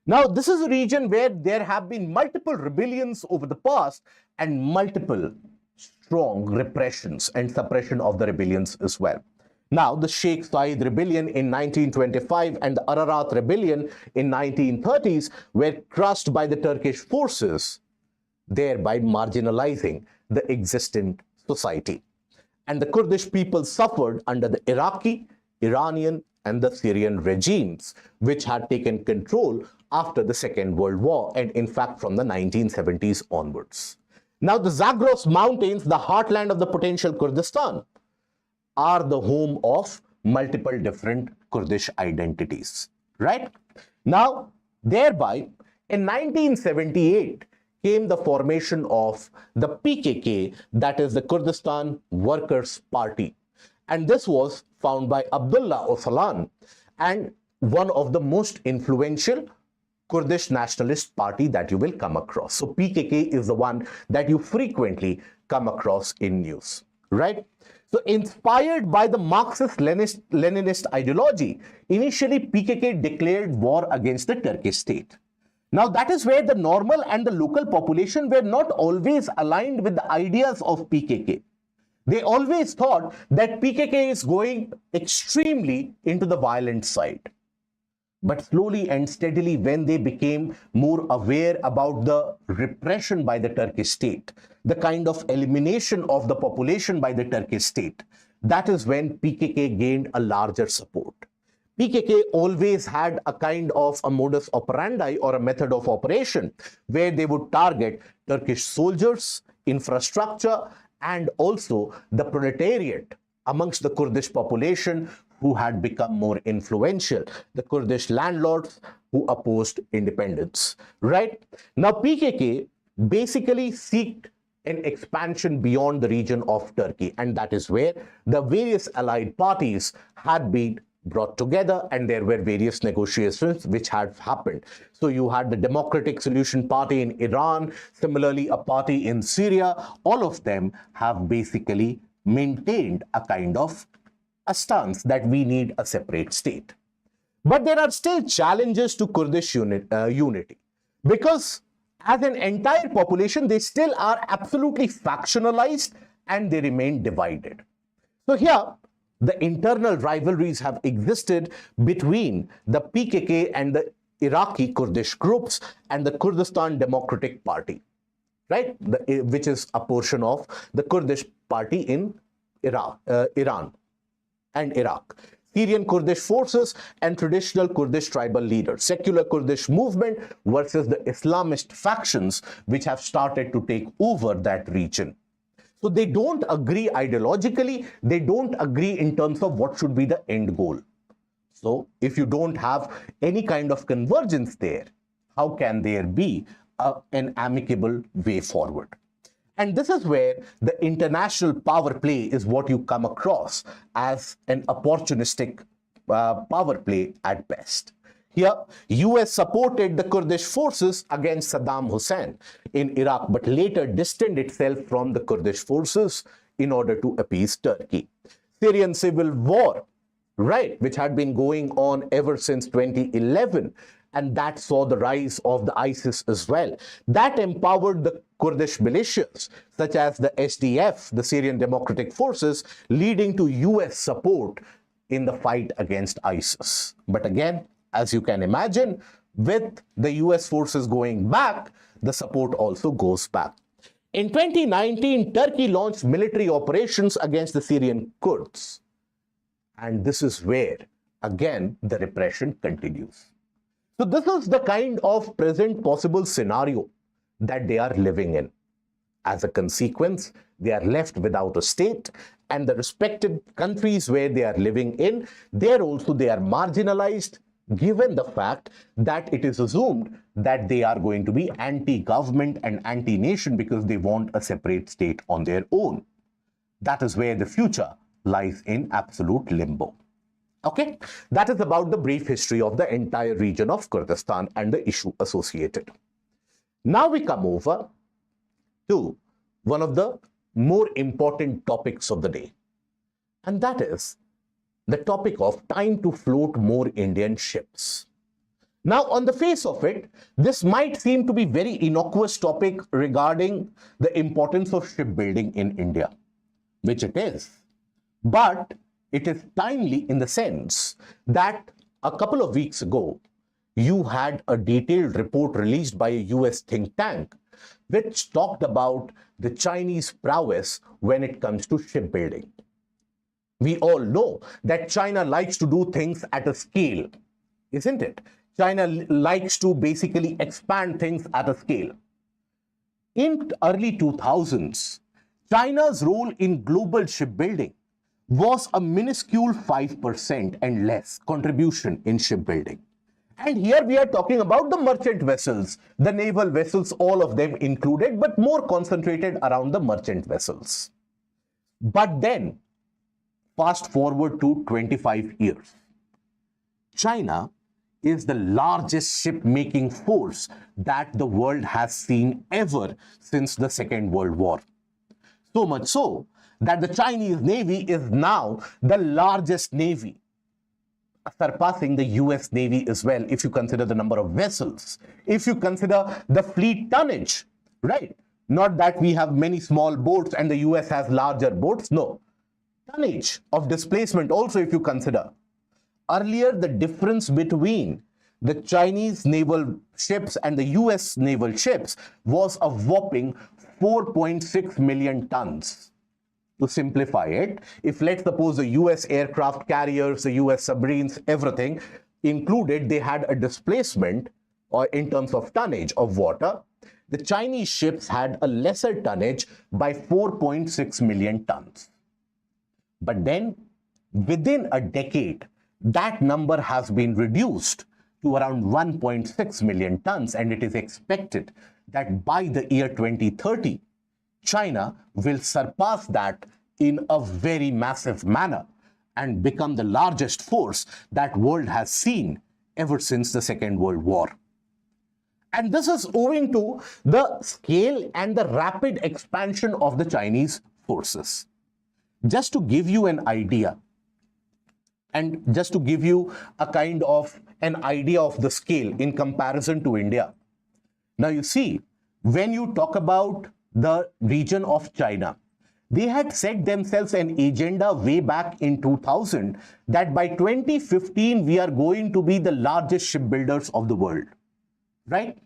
Now, this is a region where there have been multiple rebellions over the past and multiple strong repressions and suppression of the rebellions as well. Now, the Sheikh Said rebellion in 1925 and the Ararat rebellion in 1930s were crushed by the Turkish forces, thereby marginalizing the existing society. And the Kurdish people suffered under the Iraqi, Iranian, and the Syrian regimes, which had taken control after the Second World War, and in fact from the 1970s onwards. Now, the Zagros Mountains, the heartland of the potential Kurdistan, are the home of multiple different Kurdish identities, right? Now, thereby, in 1978, came the formation of the PKK, that is the Kurdistan Workers' Party. And this was founded by Abdullah Öcalan, and one of the most influential Kurdish nationalist party that you will come across. So PKK is the one that you frequently come across in news, right? So inspired by the Marxist-Leninist ideology, initially PKK declared war against the Turkish state. Now that is where the normal and the local population were not always aligned with the ideas of PKK. They always thought that PKK is going extremely into the violent side. But slowly and steadily, when they became more aware about the repression by the Turkish state, the kind of elimination of the population by the Turkish state, that is when PKK gained a larger support. PKK always had a kind of a modus operandi or a method of operation where they would target Turkish soldiers, infrastructure, and also the proletariat amongst the Kurdish population who had become more influential, the Kurdish landlords who opposed independence, right? Now, PKK basically sought an expansion beyond the region of Turkey, and that is where the various allied parties had been brought together, and there were various negotiations which had happened. So you had the Democratic Solution Party in Iran, similarly a party in Syria. All of them have basically maintained a kind of a stance that we need a separate state. But there are still challenges to Kurdish unity, because as an entire population, they still are absolutely factionalized and they remain divided. So here, the internal rivalries have existed between the PKK and the Iraqi Kurdish groups and the Kurdistan Democratic Party, right? Which is a portion of the Kurdish party in Iran and Iraq. Syrian Kurdish forces and traditional Kurdish tribal leaders, secular Kurdish movement versus the Islamist factions which have started to take over that region. So they don't agree ideologically, they don't agree in terms of what should be the end goal. So if you don't have any kind of convergence there, how can there be an amicable way forward? And this is where the international power play is what you come across as an opportunistic power play at best. Here, US supported the Kurdish forces against Saddam Hussein in Iraq, but later distanced itself from the Kurdish forces in order to appease Turkey. Syrian civil war, right, which had been going on ever since 2011, and that saw the rise of the ISIS as well. That empowered the Kurdish militias, such as the SDF, the Syrian Democratic Forces, leading to US support in the fight against ISIS. But again, as you can imagine, with the US forces going back, the support also goes back. In 2019, Turkey launched military operations against the Syrian Kurds. And this is where, again, the repression continues. So this is the kind of present possible scenario that they are living in. As a consequence, they are left without a state, and the respective countries where they are living in, there also they are marginalized, given the fact that it is assumed that they are going to be anti-government and anti-nation because they want a separate state on their own. That is where the future lies in absolute limbo. Okay, that is about the brief history of the entire region of Kurdistan and the issue associated. Now we come over to one of the more important topics of the day, and that is the topic of time to float more Indian ships. Now, on the face of it, this might seem to be very innocuous topic regarding the importance of shipbuilding in India, which it is. But it is timely in the sense that a couple of weeks ago, you had a detailed report released by a US think tank, which talked about the Chinese prowess when it comes to shipbuilding. We all know that China likes to do things at a scale, isn't it? China likes to basically expand things at a scale. In early 2000s, China's role in global shipbuilding was a minuscule 5% and less contribution in shipbuilding. And here we are talking about the merchant vessels, the naval vessels, all of them included, but more concentrated around the merchant vessels. But then, fast forward to 25 years. China is the largest ship-making force that the world has seen ever since the Second World War. So much so that the Chinese Navy is now the largest navy, surpassing the US Navy as well, if you consider the number of vessels, if you consider the fleet tonnage, right? Not that we have many small boats and the US has larger boats, no. Tonnage of displacement also, if you consider. Earlier, the difference between the Chinese naval ships and the US naval ships was a whopping 4.6 million tons. To simplify it, if let's suppose the US aircraft carriers, the US submarines, everything included, they had a displacement or in terms of tonnage of water, the Chinese ships had a lesser tonnage by 4.6 million tons. But then within a decade, that number has been reduced to around 1.6 million tons, and it is expected that by the year 2030, China will surpass that in a very massive manner and become the largest force that world has seen ever since the Second World War. And this is owing to the scale and the rapid expansion of the Chinese forces. Just to give you an idea, and just to give you a kind of an idea of the scale in comparison to India. Now you see, when you talk about the region of China, they had set themselves an agenda way back in 2000 that by 2015 we are going to be the largest shipbuilders of the world, right?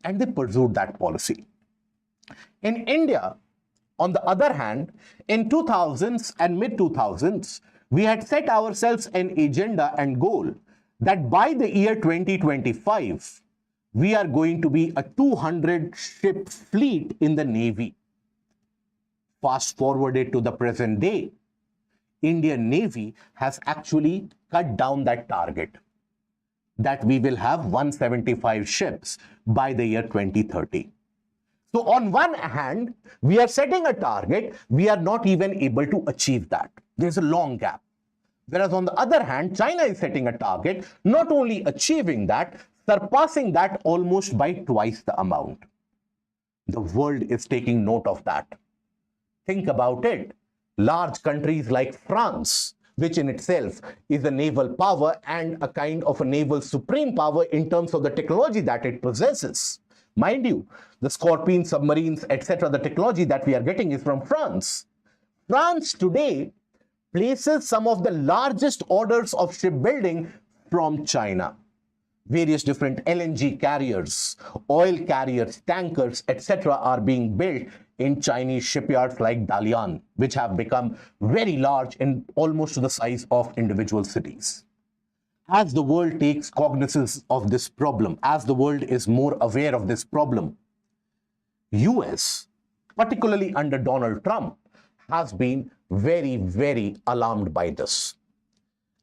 And they pursued that policy. In India, on the other hand, in 2000s and mid-2000s, we had set ourselves an agenda and goal that by the year 2025, we are going to be a 200-ship fleet in the Navy. Fast forwarded to the present day, Indian Navy has actually cut down that target, that we will have 175 ships by the year 2030. So on one hand, we are setting a target, we are not even able to achieve that. There's a long gap. Whereas on the other hand, China is setting a target, not only achieving that, surpassing that almost by twice the amount. The world is taking note of that. Think about it. Large countries like France, which in itself is a naval power and a kind of a naval supreme power in terms of the technology that it possesses. Mind you, the Scorpion submarines, etc., the technology that we are getting is from France. France today places some of the largest orders of shipbuilding from China. Various different LNG carriers, oil carriers, tankers, etc. are being built in Chinese shipyards like Dalian, which have become very large and almost to the size of individual cities. As the world takes cognizance of this problem, as the world is more aware of this problem, US, particularly under Donald Trump, has been very, very alarmed by this.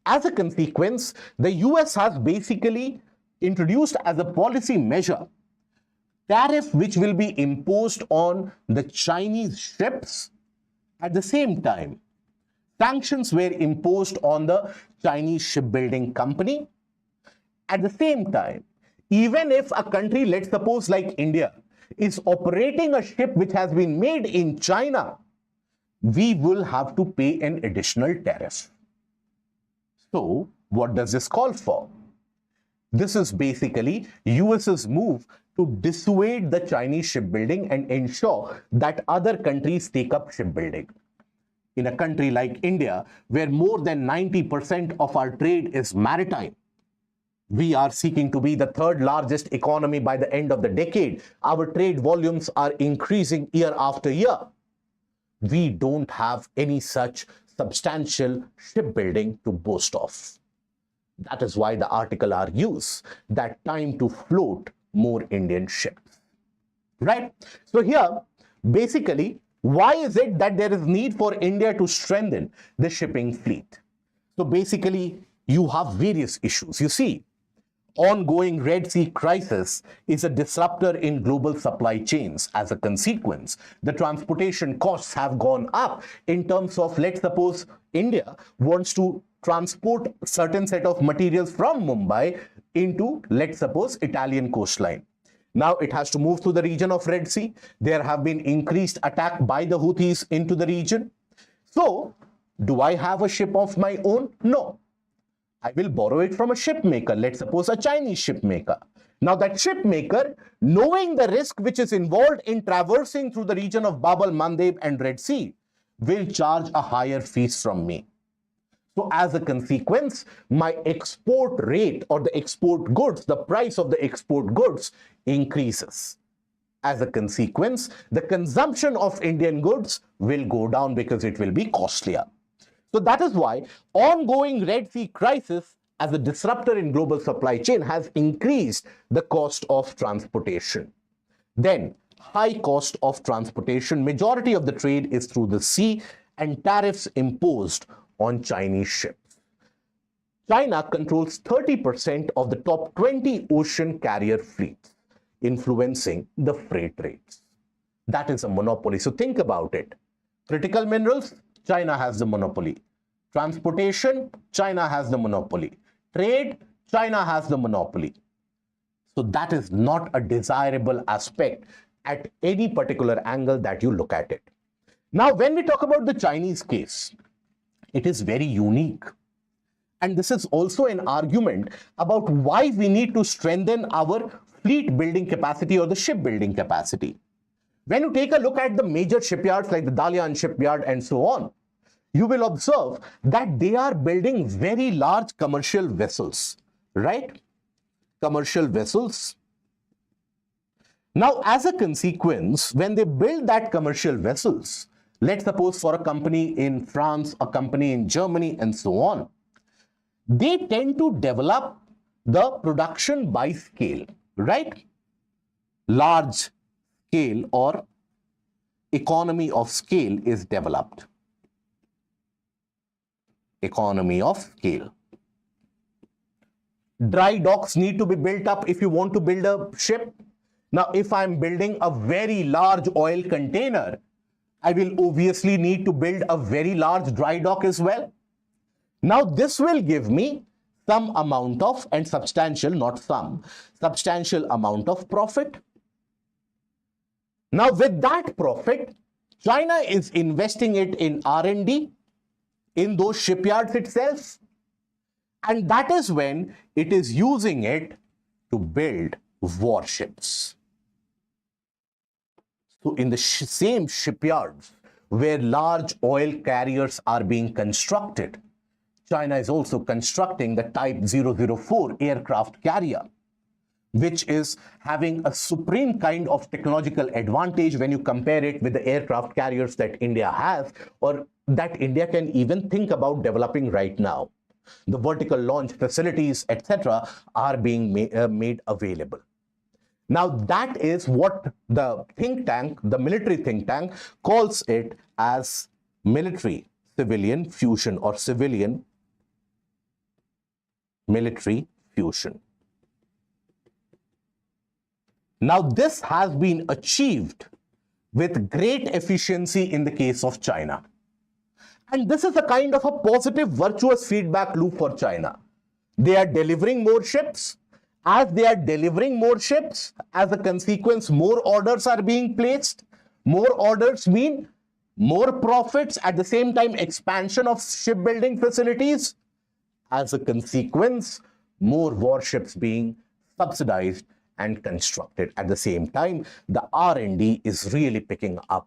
As a consequence, the US has basically introduced as a policy measure tariff which will be imposed on the Chinese ships. At the same time, sanctions were imposed on the Chinese shipbuilding company. At the same time, even if a country, let's suppose like India, is operating a ship which has been made in China, we will have to pay an additional tariff. So, what does this call for? This is basically US's move to dissuade the Chinese shipbuilding and ensure that other countries take up shipbuilding. In a country like India, where more than 90% of our trade is maritime, we are seeking to be the third largest economy by the end of the decade. Our trade volumes are increasing year after year. We don't have any such substantial shipbuilding to boast of. That is why the article argues that time to float more Indian ships. Right? So here, basically, why is it that there is need for India to strengthen the shipping fleet? So basically, you have various issues. You see, ongoing Red Sea crisis is a disruptor in global supply chains. As a consequence, the transportation costs have gone up in terms of, let's suppose, India wants to transport a certain set of materials from Mumbai into, let's suppose, Italian coastline. Now it has to move through the region of Red Sea. There have been increased attack by the Houthis into the region. So, do I have a ship of my own? No. I will borrow it from a ship maker, let's suppose a Chinese ship maker. Now that ship maker, knowing the risk which is involved in traversing through the region of Bab el-Mandeb and Red Sea, will charge a higher fees from me. So as a consequence, my export rate or the export goods, the price of the export goods increases. As a consequence, the consumption of Indian goods will go down because it will be costlier. So that is why ongoing Red Sea crisis as a disruptor in global supply chain has increased the cost of transportation. Then high cost of transportation, majority of the trade is through the sea and tariffs imposed on Chinese ships. China controls 30% of the top 20 ocean carrier fleets, influencing the freight rates. That is a monopoly. So think about it. Critical minerals, China has the monopoly. Transportation, China has the monopoly. Trade, China has the monopoly. So that is not a desirable aspect at any particular angle that you look at it. Now, when we talk about the Chinese case, it is very unique. And this is also an argument about why we need to strengthen our fleet building capacity or the shipbuilding capacity. When you take a look at the major shipyards like the Dalian shipyard and so on, you will observe that they are building very large commercial vessels, right? Commercial vessels. Now, as a consequence, when they build that commercial vessels, let's suppose for a company in France, a company in Germany, and so on, they tend to develop the production by scale, right? Large scale or economy of scale is developed. Economy of scale. Dry docks need to be built up if you want to build a ship. Now, if I'm building a very large oil container, I will obviously need to build a very large dry dock as well. Now this will give me some amount of, and substantial, not some, substantial amount of profit. Now with that profit, China is investing it in R&D, in those shipyards itself, and that is when it is using it to build warships. So in the same shipyards where large oil carriers are being constructed, China is also constructing the Type 004 aircraft carrier, which is having a supreme kind of technological advantage when you compare it with the aircraft carriers that India has, or that India can even think about developing right now. The vertical launch facilities, etc., are being made available. Now that is what the think tank, the military think tank, calls it as military civilian fusion, or civilian military fusion. Now this has been achieved with great efficiency in the case of China. And this is a kind of a positive virtuous feedback loop for China. They are delivering more ships. As they are delivering more ships, as a consequence, more orders are being placed. More orders mean more profits, at the same time expansion of shipbuilding facilities. As a consequence, more warships being subsidized and constructed. At the same time, the R&D is really picking up.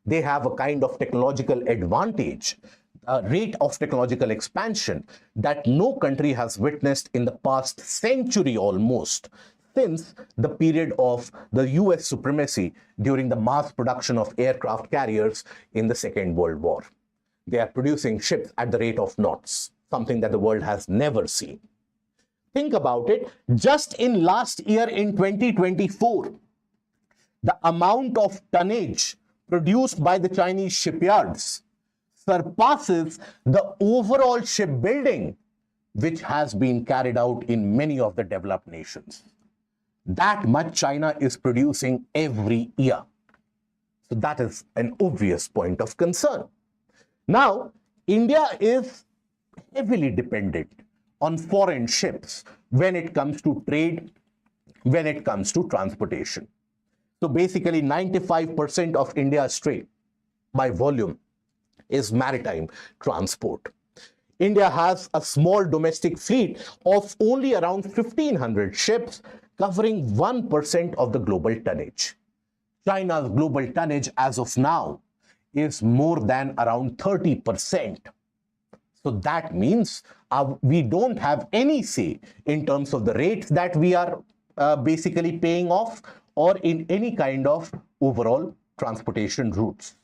They have a kind of technological advantage, a rate of technological expansion that no country has witnessed in the past century almost, since the period of the US supremacy during the mass production of aircraft carriers in the Second World War. They are producing ships at the rate of knots, something that the world has never seen. Think about it, just in last year in 2024, the amount of tonnage produced by the Chinese shipyards surpasses the overall shipbuilding which has been carried out in many of the developed nations. That much China is producing every year. So that is an obvious point of concern. Now, India is heavily dependent on foreign ships when it comes to trade, when it comes to transportation. So basically 95% of India's trade by volume is maritime transport. India has a small domestic fleet of only around 1,500 ships, covering 1% of the global tonnage. China's global tonnage as of now is more than around 30%. So that means we don't have any say in terms of the rates that we are basically paying off, or in any kind of overall transportation routes.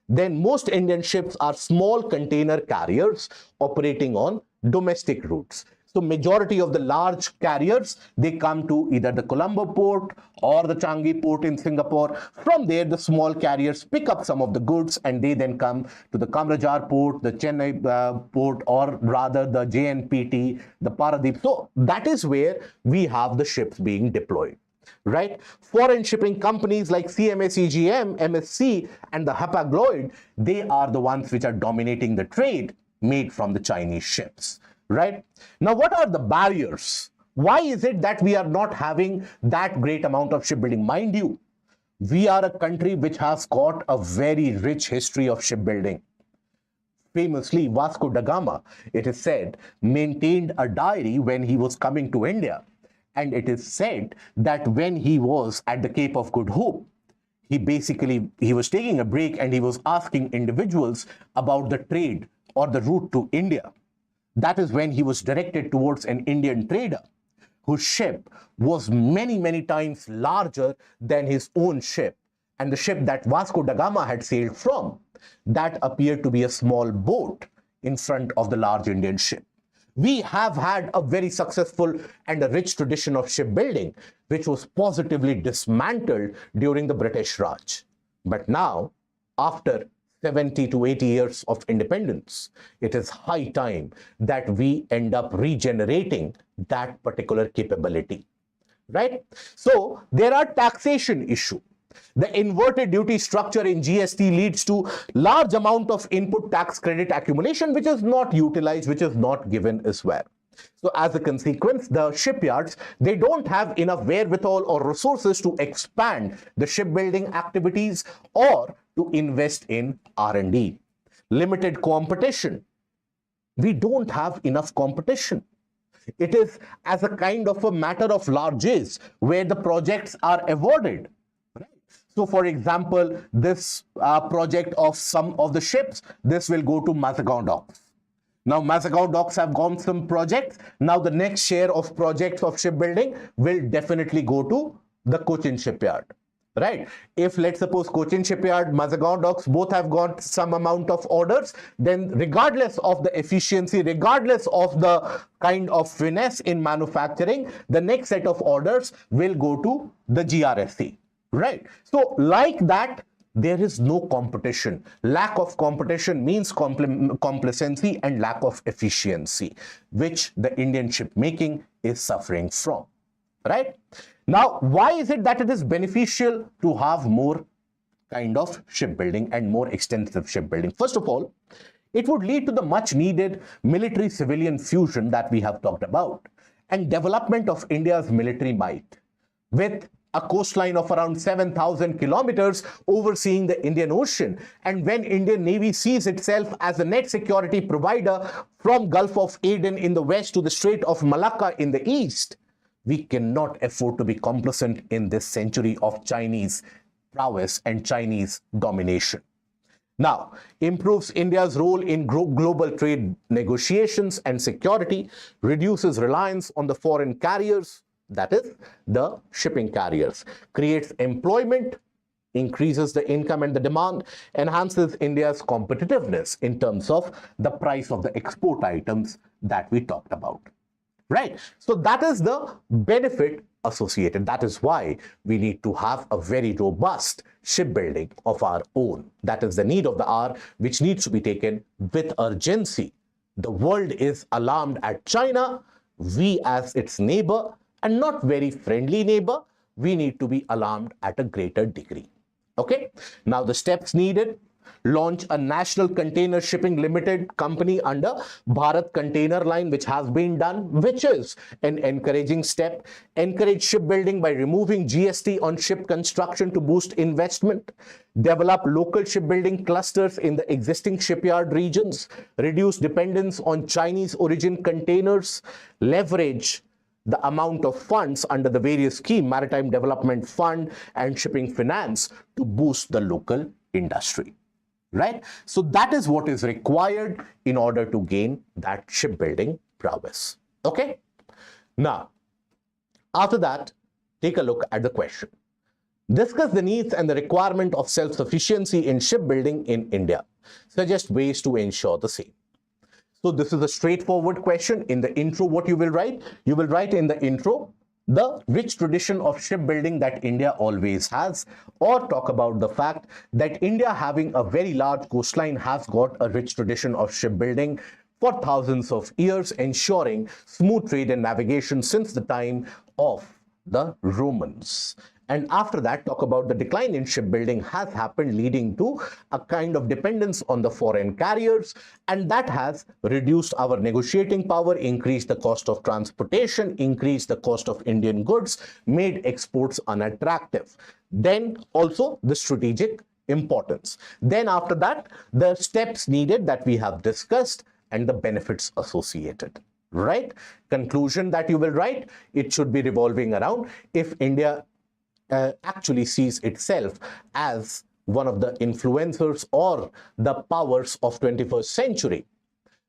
Then most Indian ships are small container carriers operating on domestic routes. So majority of the large carriers, they come to either the Colombo port or the Changi port in Singapore. From there, the small carriers pick up some of the goods and they then come to the Kamarajar port, the Chennai port, or rather the JNPT, the Paradeep. So that is where we have the ships being deployed. Right? Foreign shipping companies like CMA-CGM, MSC, and the Hapag-Lloyd, they are the ones which are dominating the trade made from the Chinese ships. Right? Now, what are the barriers? Why is it that we are not having that great amount of shipbuilding? Mind you, we are a country which has got a very rich history of shipbuilding. Famously, Vasco da Gama, it is said, maintained a diary when he was coming to India. And it is said that when he was at the Cape of Good Hope, he was taking a break and he was asking individuals about the trade or the route to India. That is when he was directed towards an Indian trader whose ship was many, many times larger than his own ship. And the ship that Vasco da Gama had sailed from, that appeared to be a small boat in front of the large Indian ship. We have had a very successful and a rich tradition of shipbuilding, which was positively dismantled during the British Raj. But now, after 70 to 80 years of independence, it is high time that we end up regenerating that particular capability. Right? So there are taxation issues. The inverted duty structure in GST leads to large amount of input tax credit accumulation, which is not utilized, which is not given as well. So as a consequence, the shipyards, they don't have enough wherewithal or resources to expand the shipbuilding activities or to invest in R&D. Limited competition. We don't have enough competition. It is as a kind of a matter of largesse where the projects are awarded. So, for example, this project of some of the ships, this will go to Mazagon Docks. Now, Mazagon Docks have gone some projects. Now, the next share of projects of shipbuilding will definitely go to the Cochin shipyard, right? If let's suppose Cochin shipyard, Mazagon Docks both have got some amount of orders, then regardless of the efficiency, regardless of the kind of finesse in manufacturing, the next set of orders will go to the GRSC. Right. So like that, there is no competition. Lack of competition means complacency and lack of efficiency, which the Indian shipmaking is suffering from. Right. Now, why is it that it is beneficial to have more kind of shipbuilding and more extensive shipbuilding? First of all, it would lead to the much needed military-civilian fusion that we have talked about and development of India's military might with a coastline of around 7,000 kilometers overseeing the Indian Ocean. And when Indian Navy sees itself as a net security provider from Gulf of Aden in the west to the Strait of Malacca in the east, we cannot afford to be complacent in this century of Chinese prowess and Chinese domination. Now, improves India's role in global trade negotiations and security, reduces reliance on the foreign carriers, that is the shipping carriers, creates employment, increases the income and the demand, enhances India's competitiveness in terms of the price of the export items that we talked about. Right? So that is the benefit associated. That is why we need to have a very robust shipbuilding of our own. That is the need of the hour, which needs to be taken with urgency. The world is alarmed at China. We as its neighbor, and not very friendly neighbor, we need to be alarmed at a greater degree. Okay, now the steps needed: launch a national container shipping limited company under Bharat Container Line, which has been done, which is an encouraging step. Encourage shipbuilding by removing GST on ship construction to boost investment. Develop local shipbuilding clusters in the existing shipyard regions. Reduce dependence on Chinese origin containers. Leverage the amount of funds under the various schemes, Maritime Development Fund and Shipping Finance, to boost the local industry. Right? So that is what is required in order to gain that shipbuilding prowess. Okay? Now, after that, take a look at the question. Discuss the needs and the requirement of self-sufficiency in shipbuilding in India. Suggest ways to ensure the same. So this is a straightforward question. In the intro, what you will write? You will write in the intro the rich tradition of shipbuilding that India always has, or talk about the fact that India, having a very large coastline, has got a rich tradition of shipbuilding for thousands of years, ensuring smooth trade and navigation since the time of the Romans. And after that, talk about the decline in shipbuilding has happened, leading to a kind of dependence on the foreign carriers, and that has reduced our negotiating power, increased the cost of transportation, increased the cost of Indian goods, made exports unattractive. Then also the strategic importance. Then after that, the steps needed that we have discussed and the benefits associated. Right? Conclusion that you will write, it should be revolving around if India actually sees itself as one of the influencers or the powers of 21st century,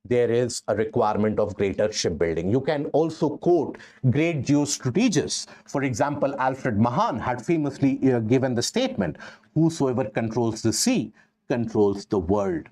there is a requirement of greater shipbuilding. You can also quote great geostrategists. For example, Alfred Mahan had famously given the statement, "Whosoever controls the sea controls the world."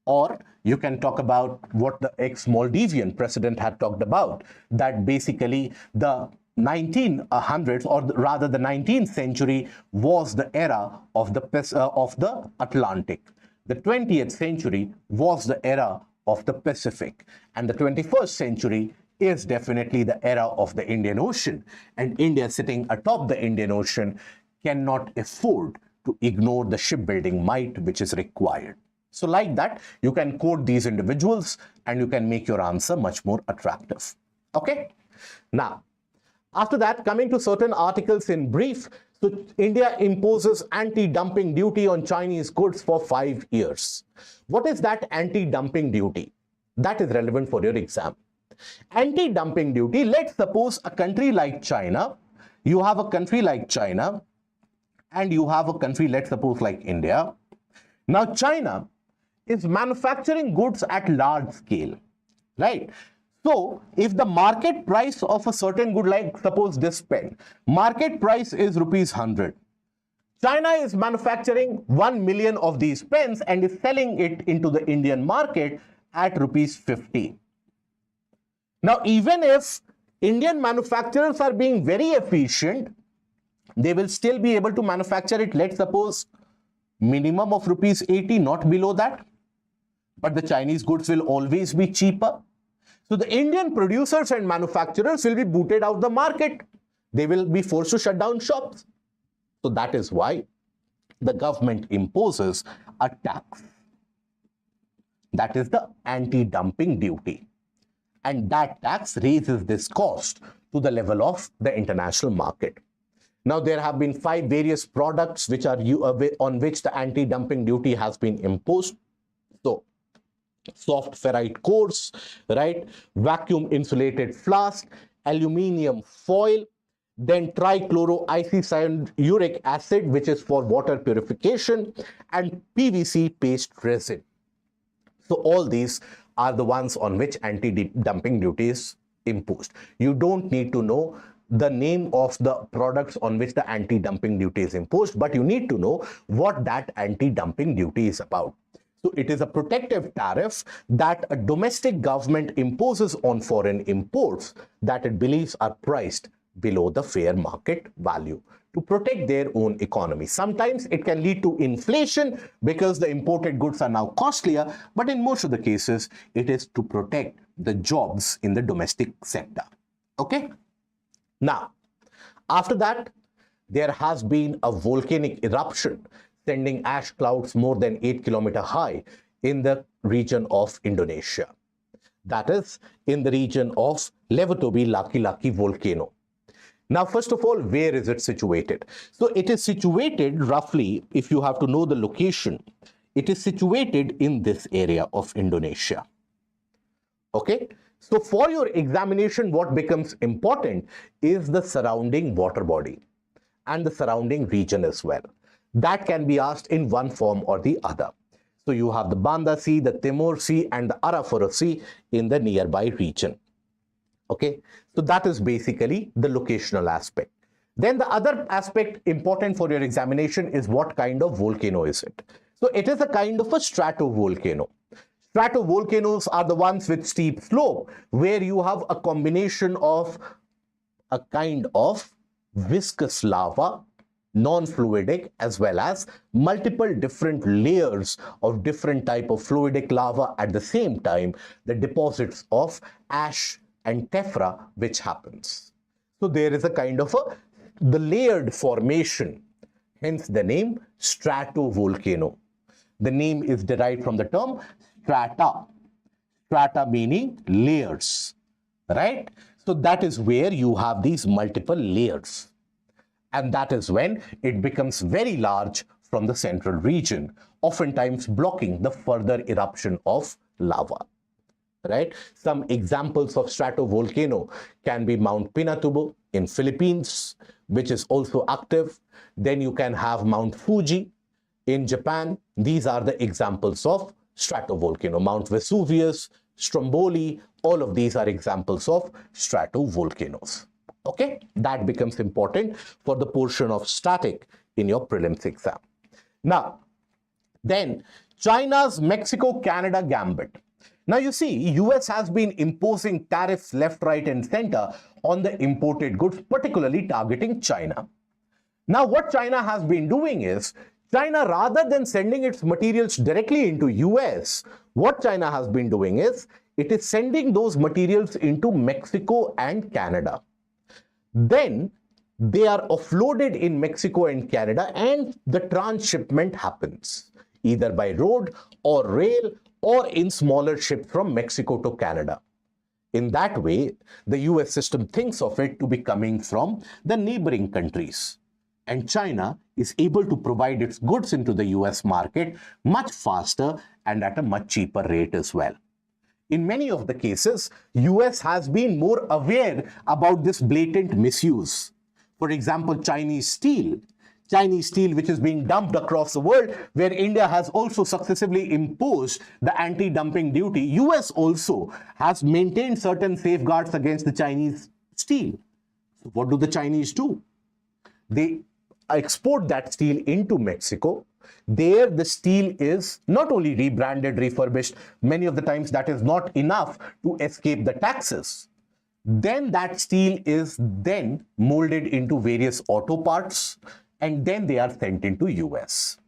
Or you can talk about what the ex-Maldivian president had talked about, that basically the 1900s, or rather the 19th century, was the era of the Atlantic. The 20th century was the era of the Pacific, and the 21st century is definitely the era of the Indian Ocean. And India, sitting atop the Indian Ocean, cannot afford to ignore the shipbuilding might which is required. So like that, you can quote these individuals and you can make your answer much more attractive. Okay? Now, after that, coming to certain articles in brief, so India imposes anti-dumping duty on Chinese goods for 5 years. What is that anti-dumping duty? That is relevant for your exam. Anti-dumping duty, let's suppose a country like China, you have a country like China and you have a country, let's suppose like India. Now China is manufacturing goods at large scale, right? So if the market price of a certain good, like suppose this pen, market price is rupees 100. China is manufacturing 1 million of these pens and is selling it into the Indian market at rupees 50. Now, even if Indian manufacturers are being very efficient, they will still be able to manufacture it, let's suppose, minimum of rupees 80, not below that. But the Chinese goods will always be cheaper. So the Indian producers and manufacturers will be booted out the market. They will be forced to shut down shops. So that is why the government imposes a tax. That is the anti-dumping duty. And that tax raises this cost to the level of the international market. Now, there have been 5 various products which are on which the anti-dumping duty has been imposed. So, soft ferrite cores, right? Vacuum insulated flask, aluminium foil, then trichloroisocyanuric acid, which is for water purification, and PVC paste resin. So all these are the ones on which anti-dumping duty is imposed. You don't need to know the name of the products on which the anti-dumping duty is imposed, but you need to know what that anti-dumping duty is about. So it is a protective tariff that a domestic government imposes on foreign imports that it believes are priced below the fair market value to protect their own economy. Sometimes it can lead to inflation because the imported goods are now costlier, but in most of the cases, it is to protect the jobs in the domestic sector. Okay? Now, after that, there has been a volcanic eruption sending ash clouds more than 8 kilometers high in the region of Indonesia. That is in the region of Lewatobi Laki-Laki volcano. Now, first of all, where is it situated? So it is situated roughly, if you have to know the location, it is situated in this area of Indonesia. Okay? So for your examination, what becomes important is the surrounding water body and the surrounding region as well. That can be asked in one form or the other. So you have the Banda Sea, the Timor Sea, and the Arafura Sea in the nearby region. Okay, so that is basically the locational aspect. Then the other aspect important for your examination is what kind of volcano is it. So it is a kind of a stratovolcano. Stratovolcanoes are the ones with steep slope where you have a combination of a kind of viscous lava, non-fluidic, as well as multiple different layers of different type of fluidic lava at the same time, the deposits of ash and tephra which happens. So there is a kind of the layered formation, hence the name stratovolcano. The name is derived from the term strata, strata meaning layers, right? So that is where you have these multiple layers. And that is when it becomes very large from the central region, oftentimes blocking the further eruption of lava. Right? Some examples of stratovolcano can be Mount Pinatubo in Philippines, which is also active. Then you can have Mount Fuji in Japan. These are the examples of stratovolcano. Mount Vesuvius, Stromboli, all of these are examples of stratovolcanoes. Okay, that becomes important for the portion of static in your prelims exam. Now, then China's Mexico-Canada gambit. Now you see, US has been imposing tariffs left, right, and center on the imported goods, particularly targeting China. Now what China has been doing is, China, rather than sending its materials directly into US, what China has been doing is, it is sending those materials into Mexico and Canada. Then They are offloaded in Mexico and Canada, and the transshipment happens either by road or rail or in smaller ships from Mexico to Canada. In that way, the US system thinks of it to be coming from the neighboring countries. And China is able to provide its goods into the US market much faster and at a much cheaper rate as well. In many of the cases, US has been more aware about this blatant misuse. For example, Chinese steel, which is being dumped across the world, where India has also successively imposed the anti-dumping duty. US also has maintained certain safeguards against the Chinese steel. So what do the Chinese do? They export that steel into Mexico. There, the steel is not only rebranded, refurbished, many of the times that is not enough to escape the taxes. Then that steel is then molded into various auto parts, and then they are sent into US.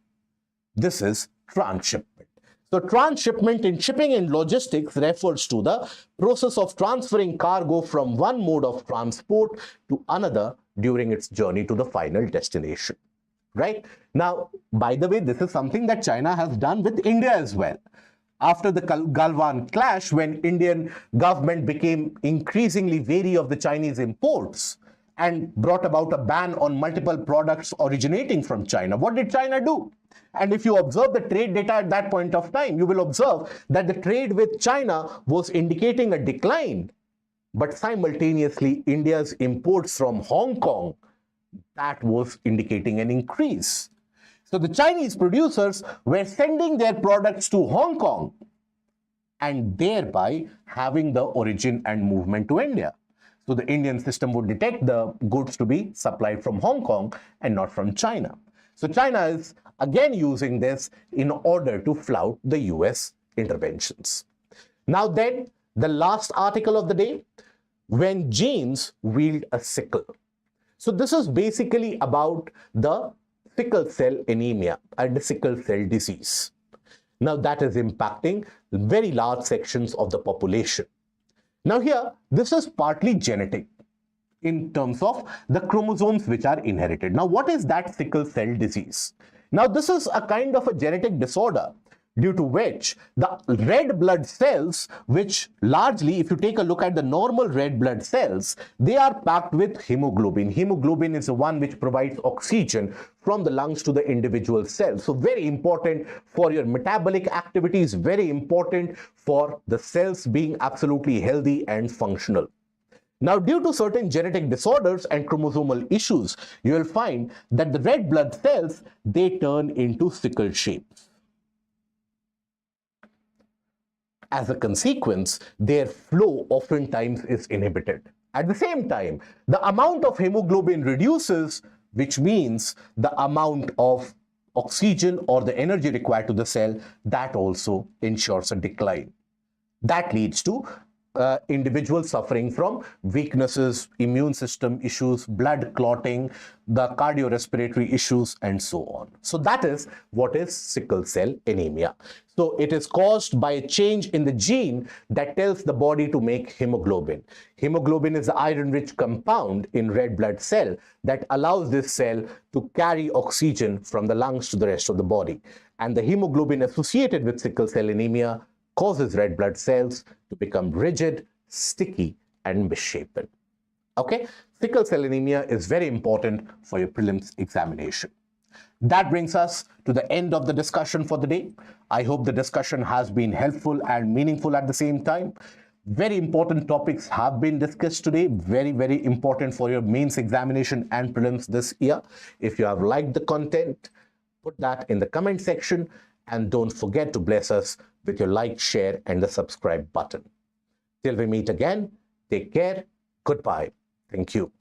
This is transshipment. So transshipment in shipping and logistics refers to the process of transferring cargo from one mode of transport to another during its journey to the final destination. Right? Now, by the way, this is something that China has done with India as well. After the Galwan clash, when Indian government became increasingly wary of the Chinese imports and brought about a ban on multiple products originating from China, what did China do? And if you observe the trade data at that point of time, you will observe that the trade with China was indicating a decline. But simultaneously, India's imports from Hong Kong, that was indicating an increase. So the Chinese producers were sending their products to Hong Kong and thereby having the origin and movement to India. So the Indian system would detect the goods to be supplied from Hong Kong and not from China. So China is again using this in order to flout the US interventions. Now then, the last article of the day, when genes wield a sickle. So this is basically about the sickle cell anemia and the sickle cell disease. Now that is impacting very large sections of the population. Now here, this is partly genetic in terms of the chromosomes which are inherited. Now what is that sickle cell disease? Now this is a kind of a genetic disorder due to which the red blood cells, which largely, if you take a look at the normal red blood cells, they are packed with hemoglobin. Hemoglobin is the one which provides oxygen from the lungs to the individual cells. So very important for your metabolic activities, very important for the cells being absolutely healthy and functional. Now, due to certain genetic disorders and chromosomal issues, you will find that the red blood cells, they turn into sickle shapes. As a consequence, their flow oftentimes is inhibited. At the same time, the amount of hemoglobin reduces, which means the amount of oxygen or the energy required to the cell, that also ensures a decline. That leads to individuals suffering from weaknesses, immune system issues, blood clotting, the cardiorespiratory issues, and so on. So that is what is sickle cell anemia. So it is caused by a change in the gene that tells the body to make hemoglobin. Hemoglobin is the iron-rich compound in red blood cell that allows this cell to carry oxygen from the lungs to the rest of the body. And the hemoglobin associated with sickle cell anemia causes red blood cells to become rigid, sticky, and misshapen. Okay, sickle cell anemia is very important for your prelims examination. That brings us to the end of the discussion for the day. I hope the discussion has been helpful and meaningful at the same time. Very important topics have been discussed today. Very, very important for your mains examination and prelims this year. If you have liked the content, put that in the comment section. And don't forget to bless us with your like, share, and the subscribe button. Till we meet again, take care. Goodbye. Thank you.